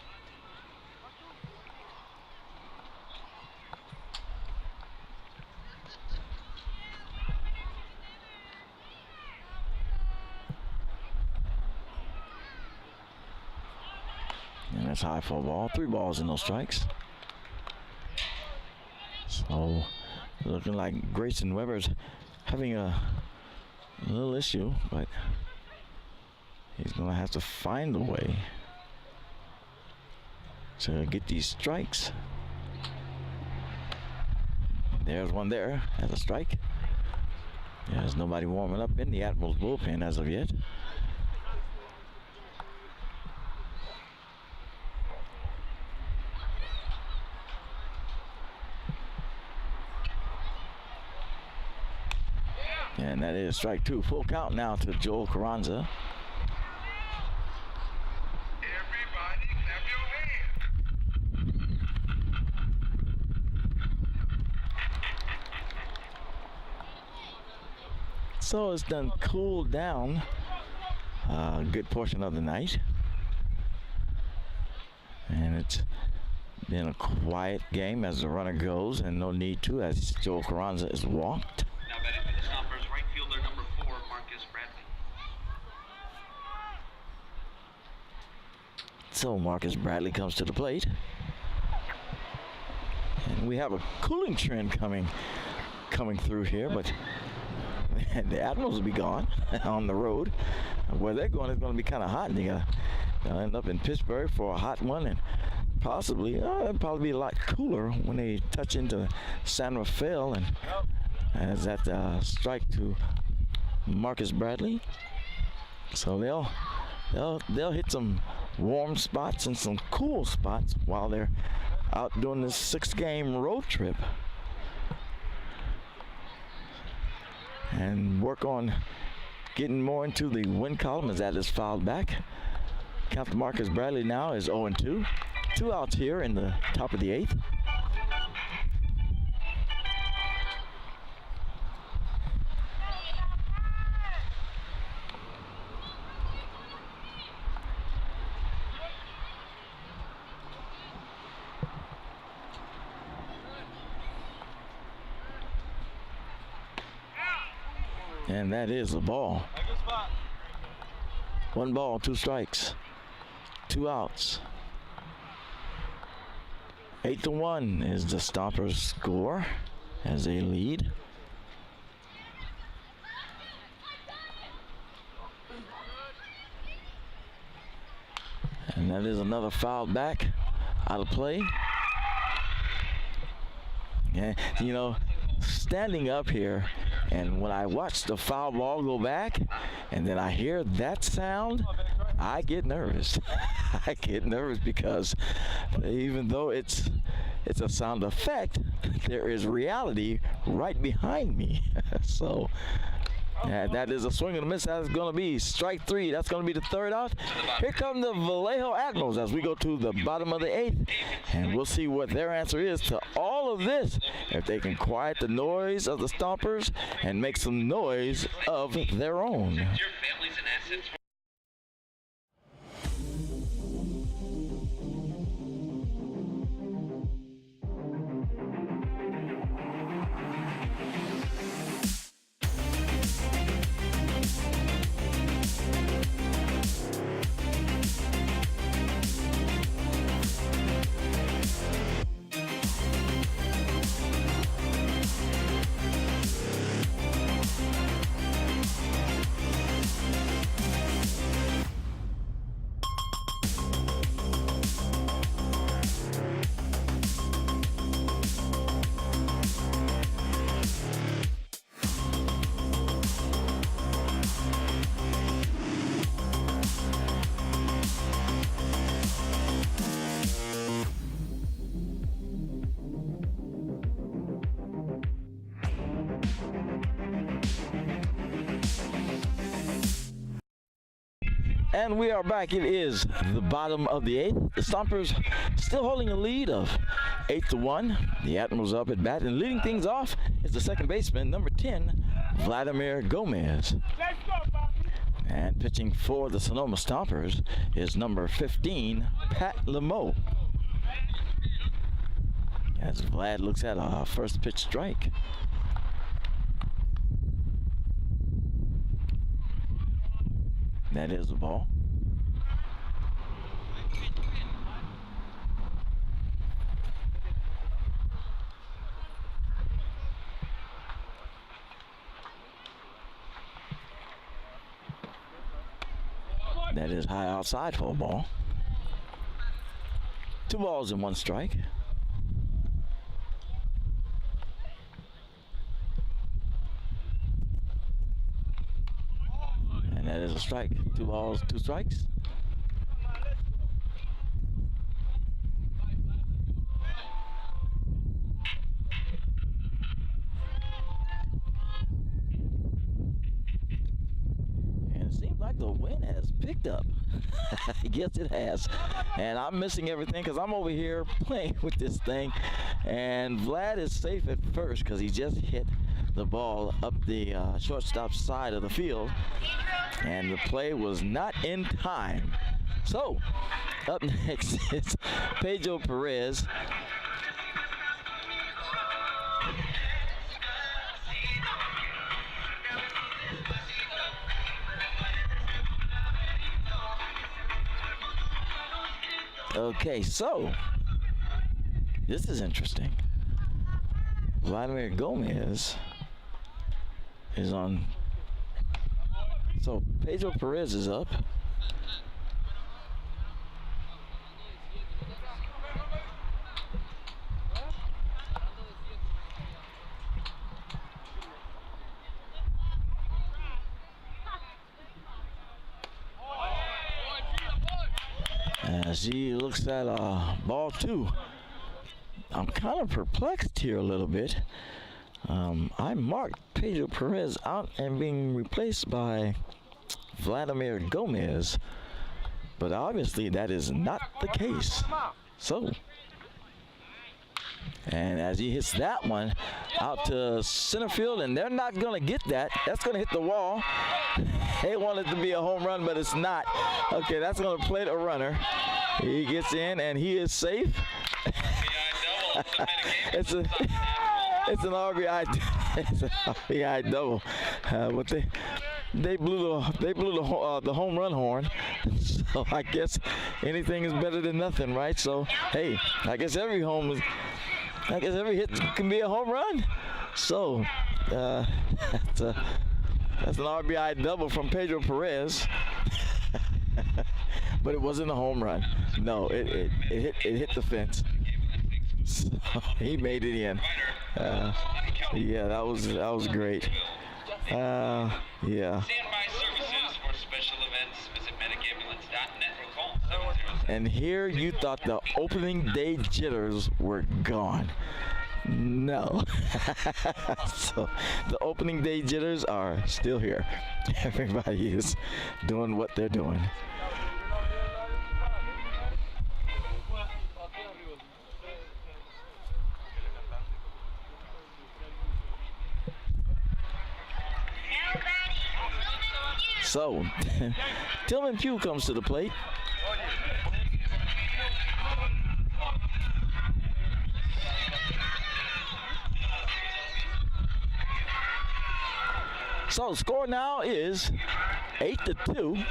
And that's high for a ball. 3 balls and no strikes. So looking like Grayson Weber's having a little issue, but he's gonna have to find a way to get these strikes. There's one there as a strike. There's nobody warming up in the Admirals bullpen as of yet. And that is strike 2. Full count now to Joel Carranza. Everybody clap your hands. So it's done cooled down a good portion of the night. And it's been a quiet game as the runner goes, and no need to, as Joel Carranza is walked. Now batting for the Stompers, right fielder number 4, Marcus Bradley. So Marcus Bradley comes to the plate. And we have a cooling trend coming through here, but the Admirals will be gone on the road. Where they're going is going to be kind of hot, and they'll end up in Pittsburgh for a hot one, and possibly it'll probably be a lot cooler when they touch into San Rafael. And as that strike to Marcus Bradley, so they'll hit some warm spots and some cool spots while they're out doing this 6-game road trip, and work on getting more into the win column as that is fouled back. Count to Marcus Bradley now is 0-2. 2 outs here in the top of the 8th. And that is a ball. 1 ball, 2 strikes, 2 outs. 8-1 is the Stompers' score as they lead. And that is another foul back, out of play. And you know, standing up here, and when I watch the foul ball go back, and then I hear that sound, I get nervous. I get nervous because even though it's a sound effect, there is reality right behind me. So that is a swing and a miss. That's going to be strike 3. That's going to be the 3rd out. Here come the Vallejo Admirals as we go to the bottom of the 8th, and we'll see what their answer is to all of this. If they can quiet the noise of the Stompers and make some noise of their own. Your families and assets. And we are back. It is the bottom of the 8th. The Stompers still holding a lead of 8-1. The Admirals up at bat, and leading things off is the second baseman, number 10, Vladimir Gomez. Let's go, Bobby. And pitching for the Sonoma Stompers is number 15, Pat Lemo. As Vlad looks at a first pitch strike. That is the ball. That is high outside for a ball. 2 balls and 1 strike. And that is a strike. 2 balls, 2 strikes. And it seems like the wind has picked up. Yes, it has. And I'm missing everything because I'm over here playing with this thing. And Vlad is safe at first because he just hit the ball up the shortstop side of the field, and the play was not in time. So up next is Pedro Perez. Okay, so this is interesting. Vladimir Gomez is on. So Pedro Perez is up. As he looks at ball 2. I'm kind of perplexed here a little bit. I marked Pedro Perez out and being replaced by Vladimir Gomez, but obviously that is not the case. So, and as he hits that one out to center field, and they're not going to get that. That's going to hit the wall. They want it to be a home run, but it's not. Okay, that's going to plate a runner. He gets in, and he is safe. It's an RBI. It's an RBI double. But they blew the home run horn. So I guess anything is better than nothing, right? So hey, I guess every hit can be a home run. So that's an RBI double from Pedro Perez. But it wasn't a home run. No, it hit the fence. So he made it in. Yeah, that was great. Yeah. Standby services for special events. Visit medicambulance.net or call 700. And here you thought the opening day jitters were gone. No. So the opening day jitters are still here. Everybody is doing what they're doing. So, Tillman Pugh comes to the plate. So the score now is 8-2.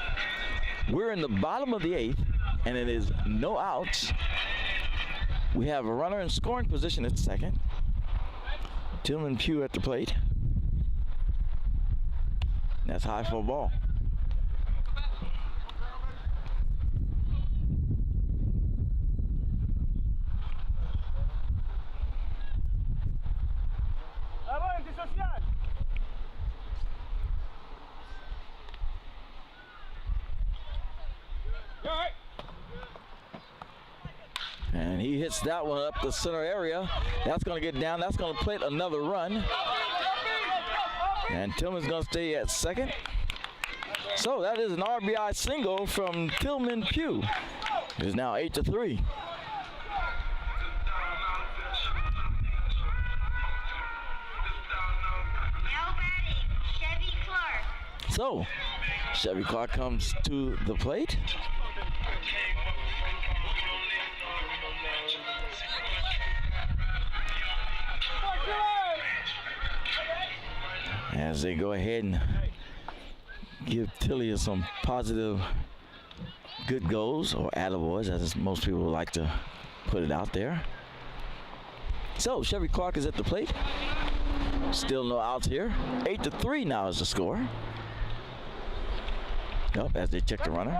We're in the bottom of the 8th, and it is no outs. We have a runner in scoring position at second. Tillman Pugh at the plate. That's high for a ball. And he hits that one up the center area. That's going to get down. That's going to plate another run. And Tillman's going to stay at second. So that is an RBI single from Tillman Pugh. It is now 8-3. So, Chevy Clark comes to the plate. As they go ahead and give Tilly some positive good goals, or attaboys, as most people like to put it out there. So, Chevy Clark is at the plate. Still no outs here. 8-3 now is the score. Up as they check the runner.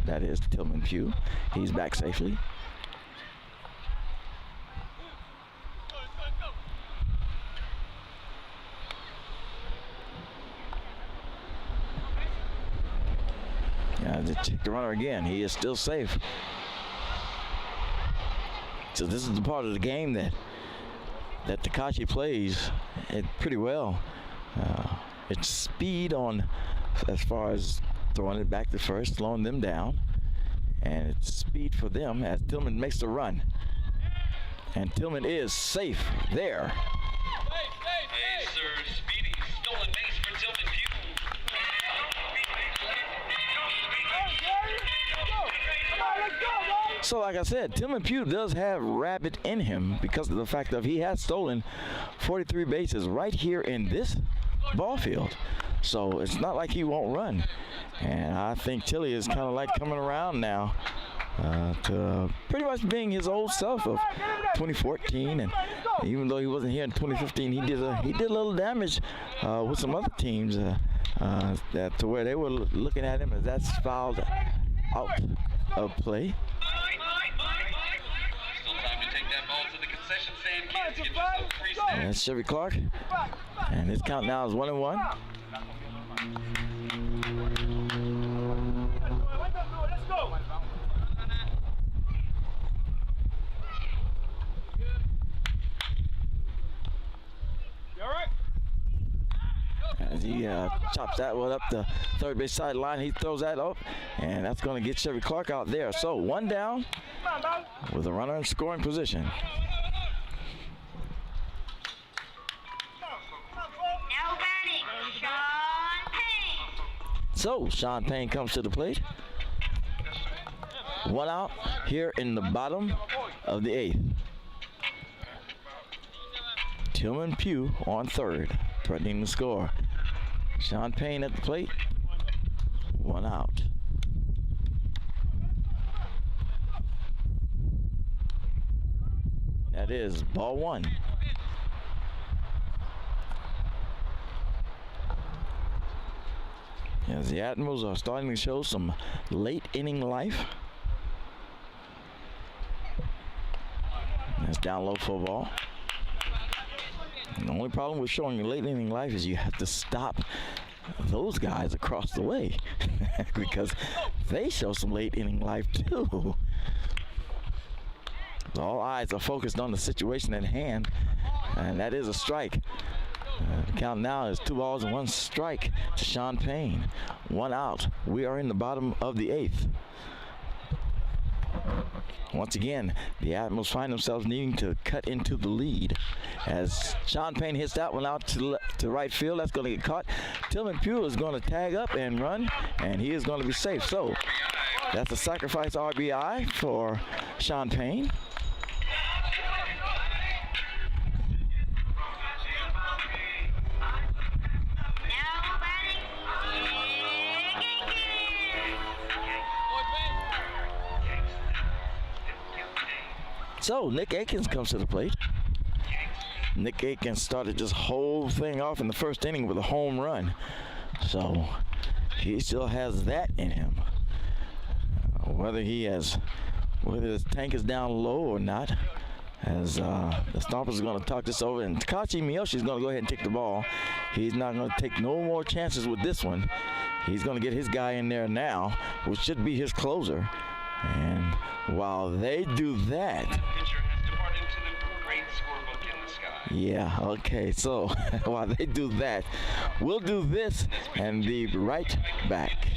That is Tillman Pugh. He's back safely. Yeah, they check the runner again. He is still safe. So this is the part of the game that Takashi plays it pretty well. It's speed on as far as throwing it back to first, slowing them down, and it's speed for them as Tillman makes the run. And Tillman is safe there. Hey, sir, Speedy, stolen base for Tillman Pugh. So like I said, Tillman Pugh does have rabbit in him because of the fact that he has stolen 43 bases right here in this ball field. So it's not like he won't run. And I think Tilly is kind of like coming around now to pretty much being his old self of 2014. And even though he wasn't here in 2015, he did a little damage with some other teams that to where they were looking at him as that's fouled out of play. Still time to take that ball to the concession stand, kids. Get yourself 3 steps. And that's Chevy Clark. And his count now is 1-1. Let's go. You all right? As he chops that one up the third base sideline, he throws that up, and that's going to get Chevy Clark out there. So 1 down with a runner in scoring position. So Sean Payne comes to the plate. 1 out here in the bottom of the 8th. Tillman Pugh on third, threatening the score. Sean Payne at the plate. 1 out. That is ball 1. As the Admirals are starting to show some late inning life. That's down low for a ball. And the only problem with showing late inning life is you have to stop those guys across the way because they show some late inning life too. All eyes are focused on the situation at hand, and that is a strike. The count now is 2 balls and 1 strike to Sean Payne. 1 out. We are in the bottom of the 8th. Once again, the Admirals find themselves needing to cut into the lead. As Sean Payne hits that one out to right field, that's going to get caught. Tillman Pugh is going to tag up and run, and he is going to be safe. So that's a sacrifice RBI for Sean Payne. So Nick Akins comes to the plate. Nick Akins started this whole thing off in the first inning with a home run. So he still has that in him. Whether his tank is down low or not, as the Stompers are going to talk this over, and Takashi Miyoshi is going to go ahead and take the ball. He's not going to take no more chances with this one. He's going to get his guy in there now, which should be his closer. And while they do that, Pitcher has departed to the great scorebook in the sky. Yeah, okay, so while they do that, we'll do this and be right back.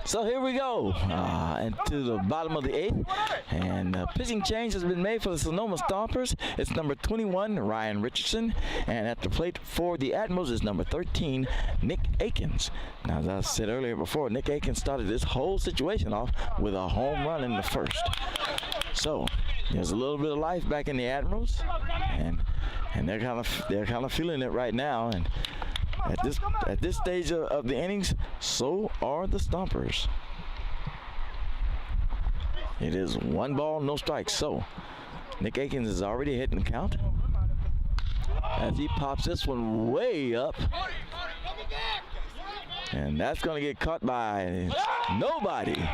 So here we go, and to the bottom of the eighth, and a pitching change has been made for the Sonoma Stompers. It's number 21, Ryan Richardson, and at the plate for the Admirals is number 13, Nick Akins. Now, as I said earlier before, Nick Akins started this whole situation off with a home run in the first. So there's a little bit of life back in the Admirals, and they're kind of feeling it right now. And at this stage of the innings, so are the Stompers. It is 1 ball, no strikes. So Nick Akins is already hitting the count as he pops this one way up, and that's going to get caught by nobody,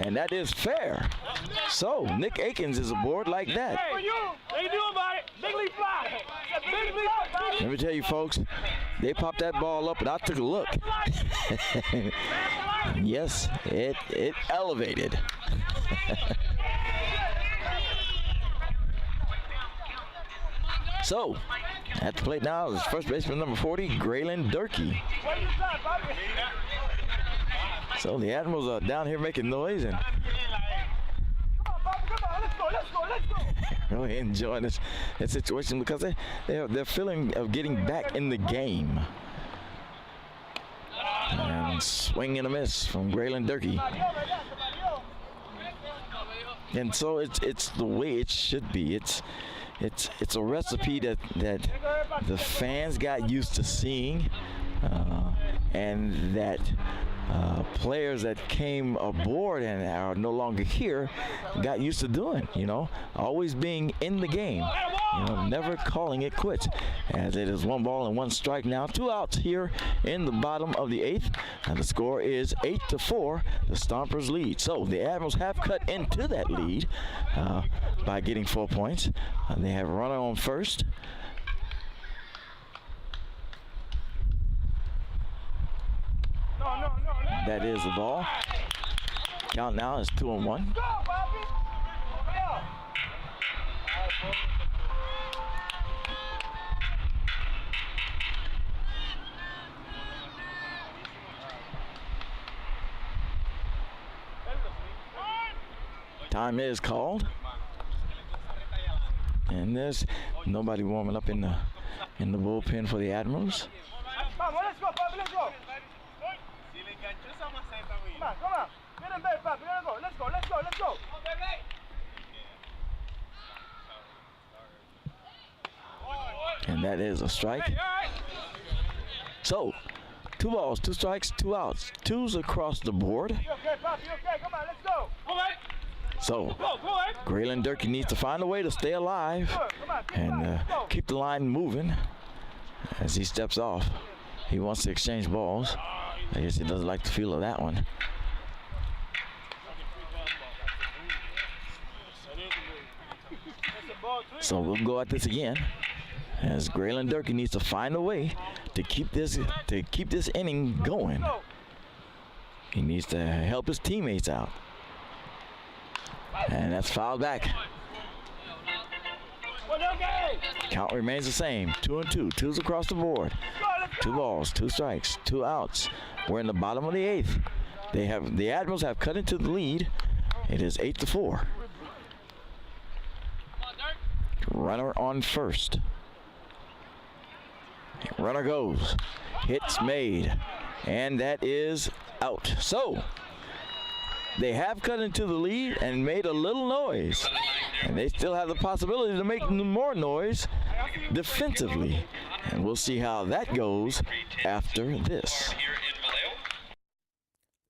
and that is fair. So Nick Akins is aboard like that. Let me tell you, folks, they popped that ball up, and I took a look. Yes, it elevated. So, at the plate now is first baseman number 40, Graylin Durkee. So the Admirals are down here making noise and really enjoying this situation because they're feeling of getting back in the game. And swing and a miss from Graylin Durkee. And so it's the way it should be. It's a recipe that the fans got used to seeing, and that players that came aboard and are no longer here got used to doing. Always being in the game. Never calling it quits. As it is 1 ball and 1 strike now. 2 outs here in the bottom of the 8th. And the score is 8-4. The Stompers lead. So the Admirals have cut into that lead by getting 4 points. They have a runner on first. That is the ball. Count now is 2-1. Time is called, and there's nobody warming up in the bullpen for the Admirals. Let's go, Papi, let's go. Come on. Let's go. And that is a strike. So, 2 balls, 2 strikes, 2 outs. 2s across the board. Okay, Papi, okay, come on, let's go. So, Graylin Durkee needs to find a way to stay alive and keep the line moving as he steps off. He wants to exchange balls. I guess he doesn't like the feel of that one. So we'll go at this again as Graylin Durkee needs to find a way to keep this inning going. He needs to help his teammates out. And that's fouled back. Count remains the same. 2-2. 2s across the board. 2 balls, 2 strikes, 2 outs. We're in the bottom of the 8th. The Admirals have cut into the lead. It is 8-4. Runner on first. Runner goes. Hits made. And that is out. So they have cut into the lead and made a little noise. And they still have the possibility to make more noise defensively. And we'll see how that goes after this.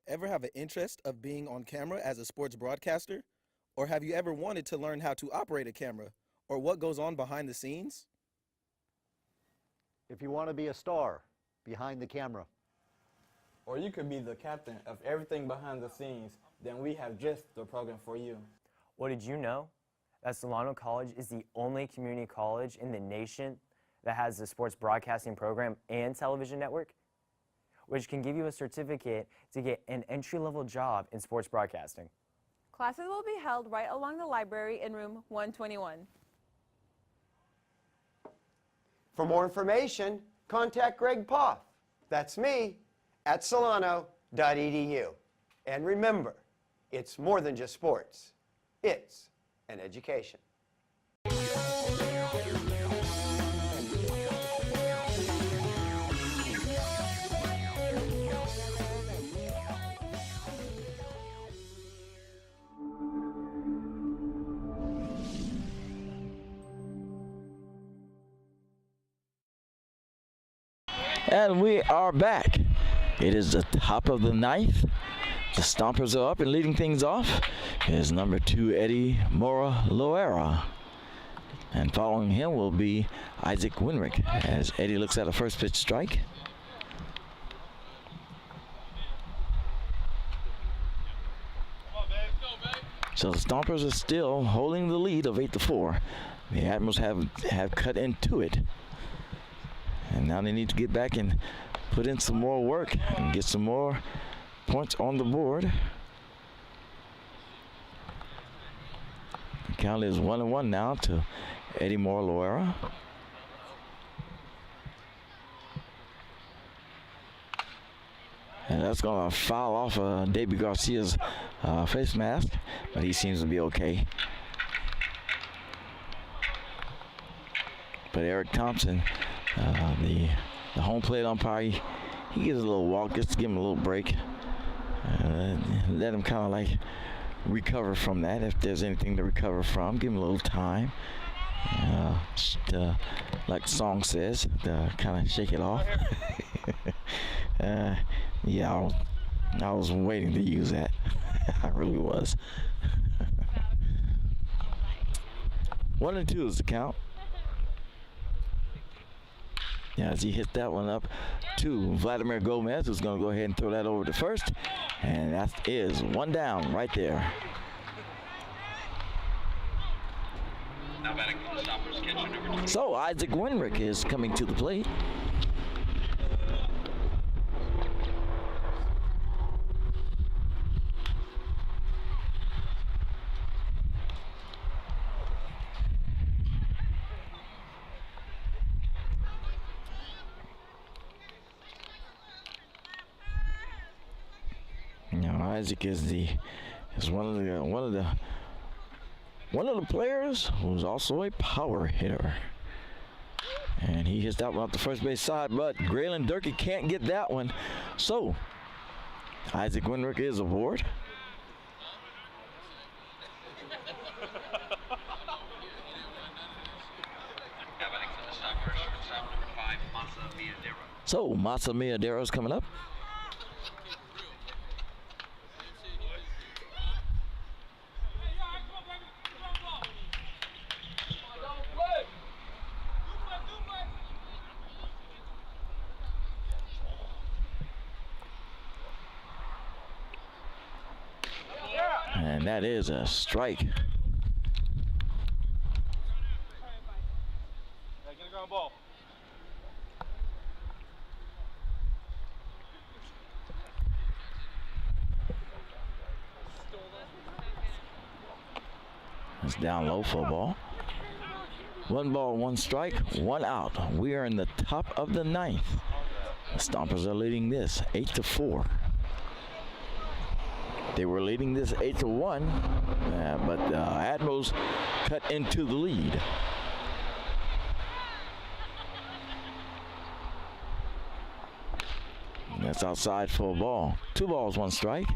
Ever have an interest of being on camera as a sports broadcaster? Or have you ever wanted to learn how to operate a camera or what goes on behind the scenes? If you want to be a star behind the camera, or you could be the captain of everything behind the scenes, then we have just the program for you. Well, did you know that Solano College is the only community college in the nation that has a sports broadcasting program and television network, which can give you a certificate to get an entry-level job in sports broadcasting. Classes will be held right along the library in room 121. For more information, contact Greg Poff. That's me at solano.edu. And remember, it's more than just sports. It's an education. And we are back. It is the top of the ninth. The Stompers are up and leading things off is number 2, Eddie Mora Loera. And following him will be Isaac Winrick as Eddie looks at a first pitch strike. So the Stompers are still holding the lead of 8-4. The Admirals have cut into it. And now they need to get back and put in some more work and get some more points on the board. The count is 1-1 now to Eddie Moore Loera. And that's going to foul off Davey Garcia's face mask, but he seems to be okay. But Eric Thompson, the home plate umpire, he gives a little walk just to give him a little break. Let him kind of like recover from that if there's anything to recover from. Give him a little time. Like the song says, to kind of shake it off. Yeah, I was waiting to use that. I really was. 1-2 is the count. Yeah, as he hit that one up to Vladimir Gomez, who's going to go ahead and throw that over to first. And that is one down right there. Now batting for the Stompers, catcher number 20. So Isaac Winrick is coming to the plate. Now Isaac is one of the players who's also a power hitter. And he hits that one off the first base side, but Graylin Durkee can't get that one. So Isaac Winrick is aboard. Now batting for the Stompers, shortstop number 5, Masa Miadero. So Masa Miadero's coming up. And that is a strike. Get a ground ball. It's down low for a ball. 1 ball, 1 strike, 1 out. We are in the top of the ninth. The Stompers are leading this 8-4. They were leading this 8-1, but the Admirals cut into the lead. And that's outside for a ball. 2 balls, 1 strike.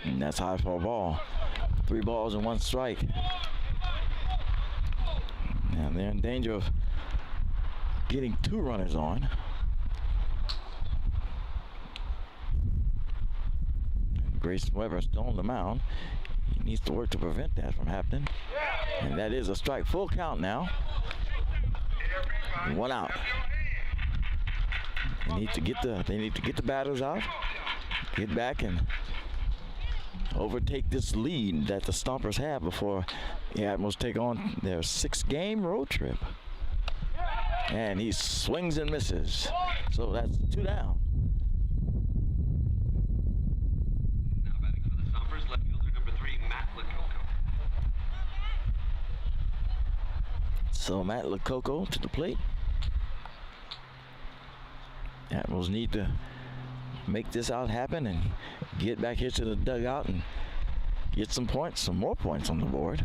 And that's high for a ball. 3 balls and 1 strike. Now they're in danger of getting 2 runners on. And Grayson Weber still on the mound. He needs to work to prevent that from happening. And that is a strike. Full count now. 1 out. They need to get the batters out, get back and overtake this lead that the Stompers have before the Admirals take on their 6-game road trip. And he swings and misses. So that's 2 down. Now batting for the Stompers, left fielder number 3, Matt Lococo. So Matt Lococo to the plate. Admirals need to make this out happen and get back here to the dugout and get some points, some more points on the board.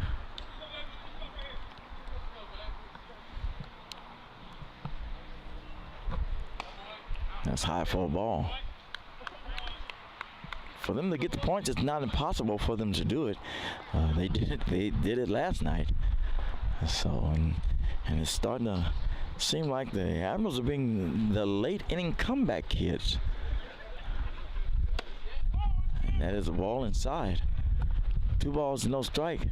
That's high for a ball. For them to get the points, it's not impossible for them to do it. They did it last night. So, and it's starting to seem like the Admirals are being the late inning comeback kids. And that is a ball inside. 2 balls, no strike.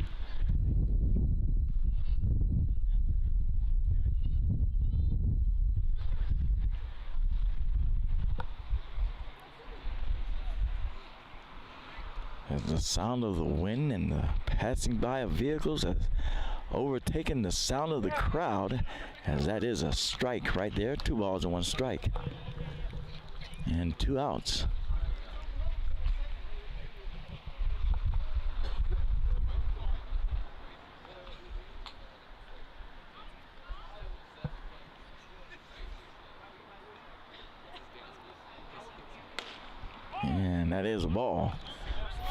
As the sound of the wind and the passing by of vehicles has overtaken the sound of the crowd, as that is a strike right there. 2 balls and 1 strike. And 2 outs. And that is a ball.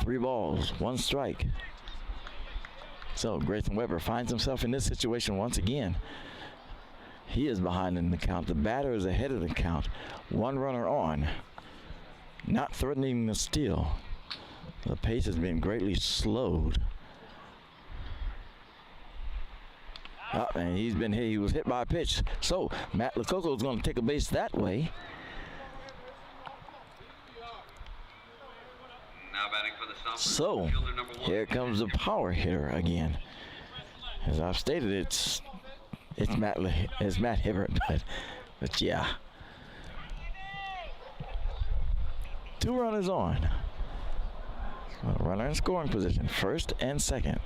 3 balls, 1 strike. So Grayson Weber finds himself in this situation once again. He is behind in the count. The batter is ahead of the count. 1 runner on. Not threatening the steal. The pace has been greatly slowed. And he's been hit. He was hit by a pitch. So Matt Lococo is going to take a base that way. So here comes the power hitter again. As I've stated, it's Matt Hibbert, but yeah. 2 runners on. A runner in scoring position, first and second.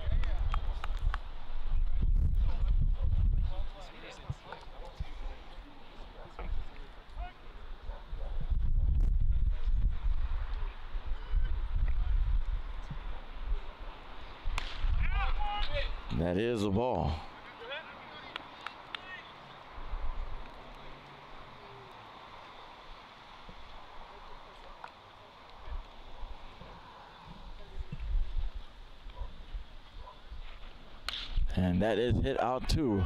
That is a ball. And that is hit out to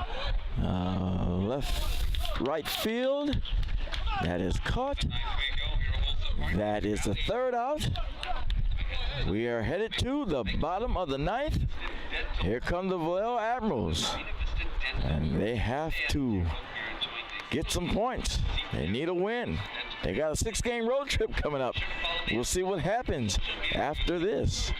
right field. That is caught. That is the 3rd out. We are headed to the bottom of the 9th. Here come the Vallejo Admirals. And they have to get some points. They need a win. They got a 6-game road trip coming up. We'll see what happens after this.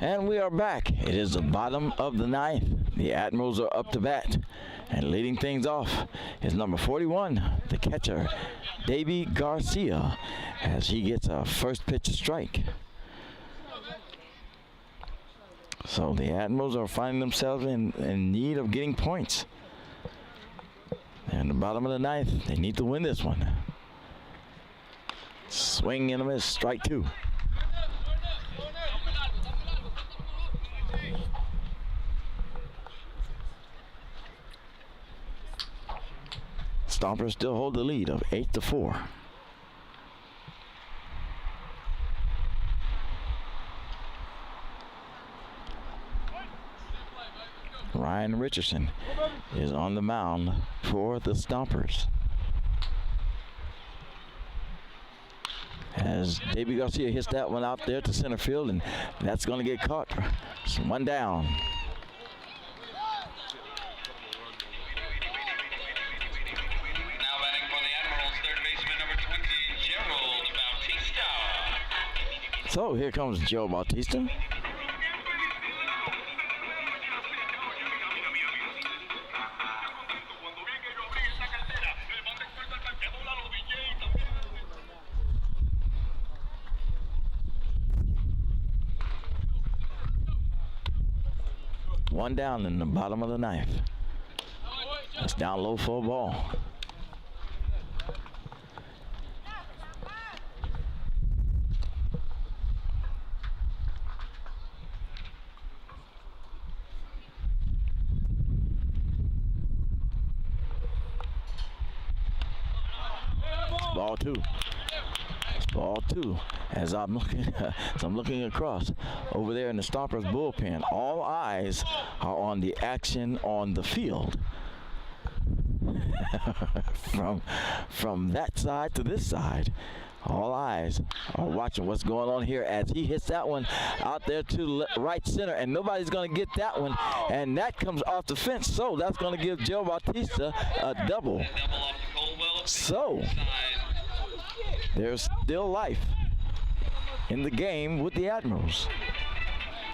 And we are back. It is the bottom of the 9th. The Admirals are up to bat. And leading things off is number 41, the catcher, Davey Garcia, as he gets a first pitch strike. So the Admirals are finding themselves in need of getting points. They And the bottom of the ninth, they need to win this one. Swing and a miss, strike two. Stompers still hold the lead of 8-4. Ryan Richardson is on the mound for the Stompers. As Davey Garcia hits that one out there to center field, and that's going to get caught. So one down. Now batting for the Admirals, third baseman number 20, Gerald Bautista. So here comes Joe Bautista. One down in the bottom of the ninth. That's down low for a ball. Ball two. It's ball two. As I'm looking across over there in the Stompers bullpen, all eyes are on the action on the field. from that side to this side, all eyes are watching what's going on here as he hits that one out there to right center, and nobody's going to get that one, and that comes off the fence. So that's going to give Joe Bautista a double. So there's still life in the game with the Admirals.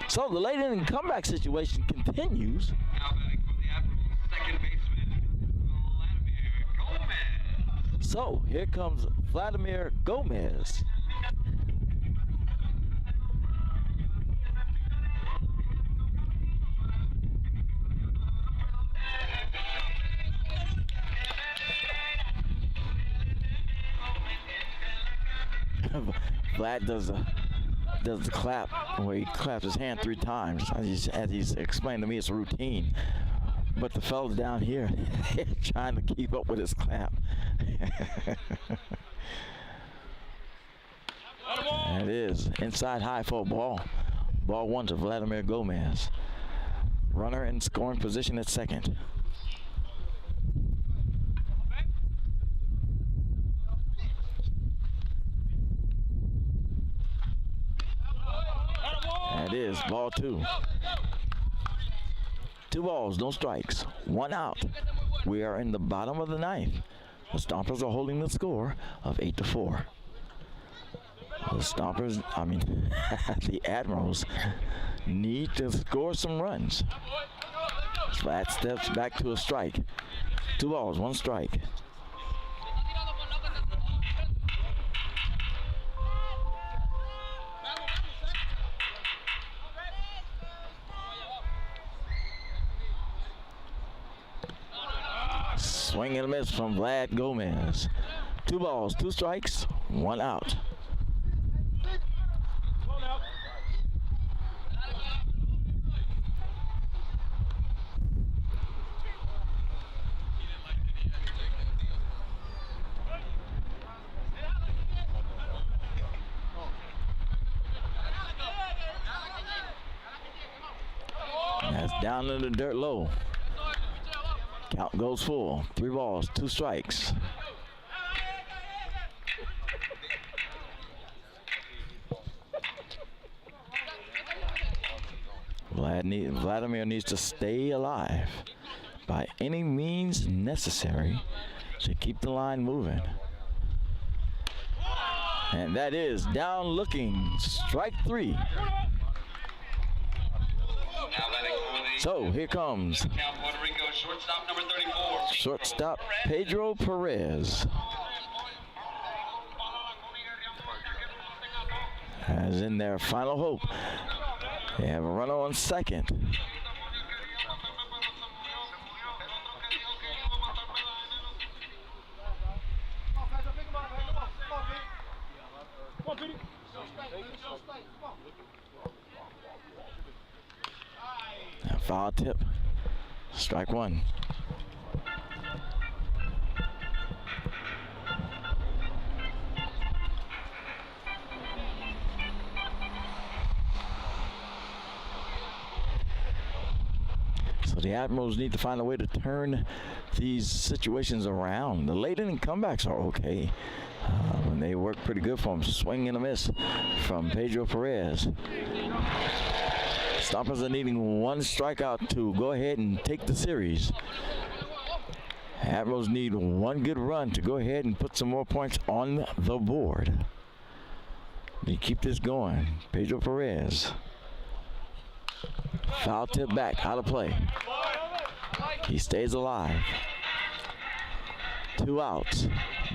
So the late inning comeback situation continues. Now batting for the Admirals, second baseman, Vladimir Gomez. So here comes Vladimir Gomez. Vlad does the clap where he claps his hand 3 times. As he's explained to me, it's a routine. But the fellas down here, they're trying to keep up with his clap. It is inside high for a ball. Ball one to Vladimir Gomez. Runner in scoring position at second. It is ball two. 2 balls, no strikes, 1 out. We are in the bottom of the ninth. The Stompers are holding the score of 8-4. The Admirals need to score some runs. Flat steps back to a strike. 2 balls, 1 strike. Swing and a miss from Vlad Gomez. 2 balls, 2 strikes, 1 out. That's down in the dirt low. Count goes full. 3 balls, 2 strikes. Vladimir needs to stay alive by any means necessary to keep the line moving. And that is down looking, strike 3. So here comes Shortstop number 34. Shortstop Pedro Perez. As in their final hope. They have a runner on second. Foul tip. Strike one. So the Admirals need to find a way to turn these situations around. The late inning comebacks are okay. When they work pretty good for them. Swing and a miss from Pedro Perez. Stompers are needing one strikeout to go ahead and take the series. Admirals need one good run to go ahead and put some more points on the board. They keep this going. Pedro Perez. Foul tip back, out of play. He stays alive. 2 outs.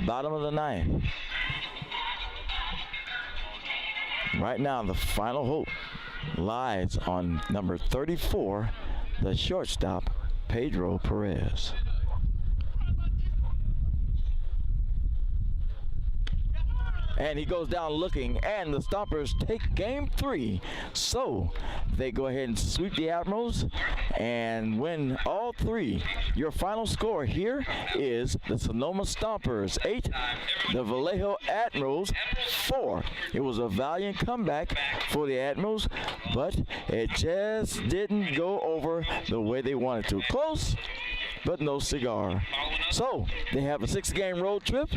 Bottom of the ninth. Right now, the final hope lies on number 34, the shortstop, Pedro Perez. And he goes down looking, and the Stompers take game 3. So they go ahead and sweep the Admirals and win all 3. Your final score here is the Sonoma Stompers 8, the Vallejo Admirals 4. It was a valiant comeback for the Admirals, but it just didn't go over the way they wanted to. Close, but no cigar. So they have a 6-game road trip,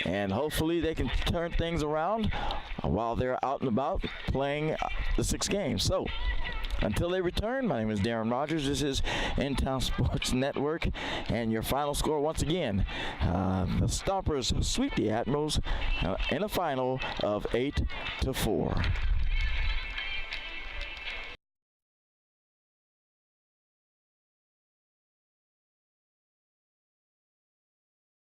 and hopefully they can turn things around while they're out and about playing the 6 games. So until they return, my name is Darren Rogers. This is In Town Sports Network, and your final score once again, the Stompers sweep the Admirals in a final of 8-4.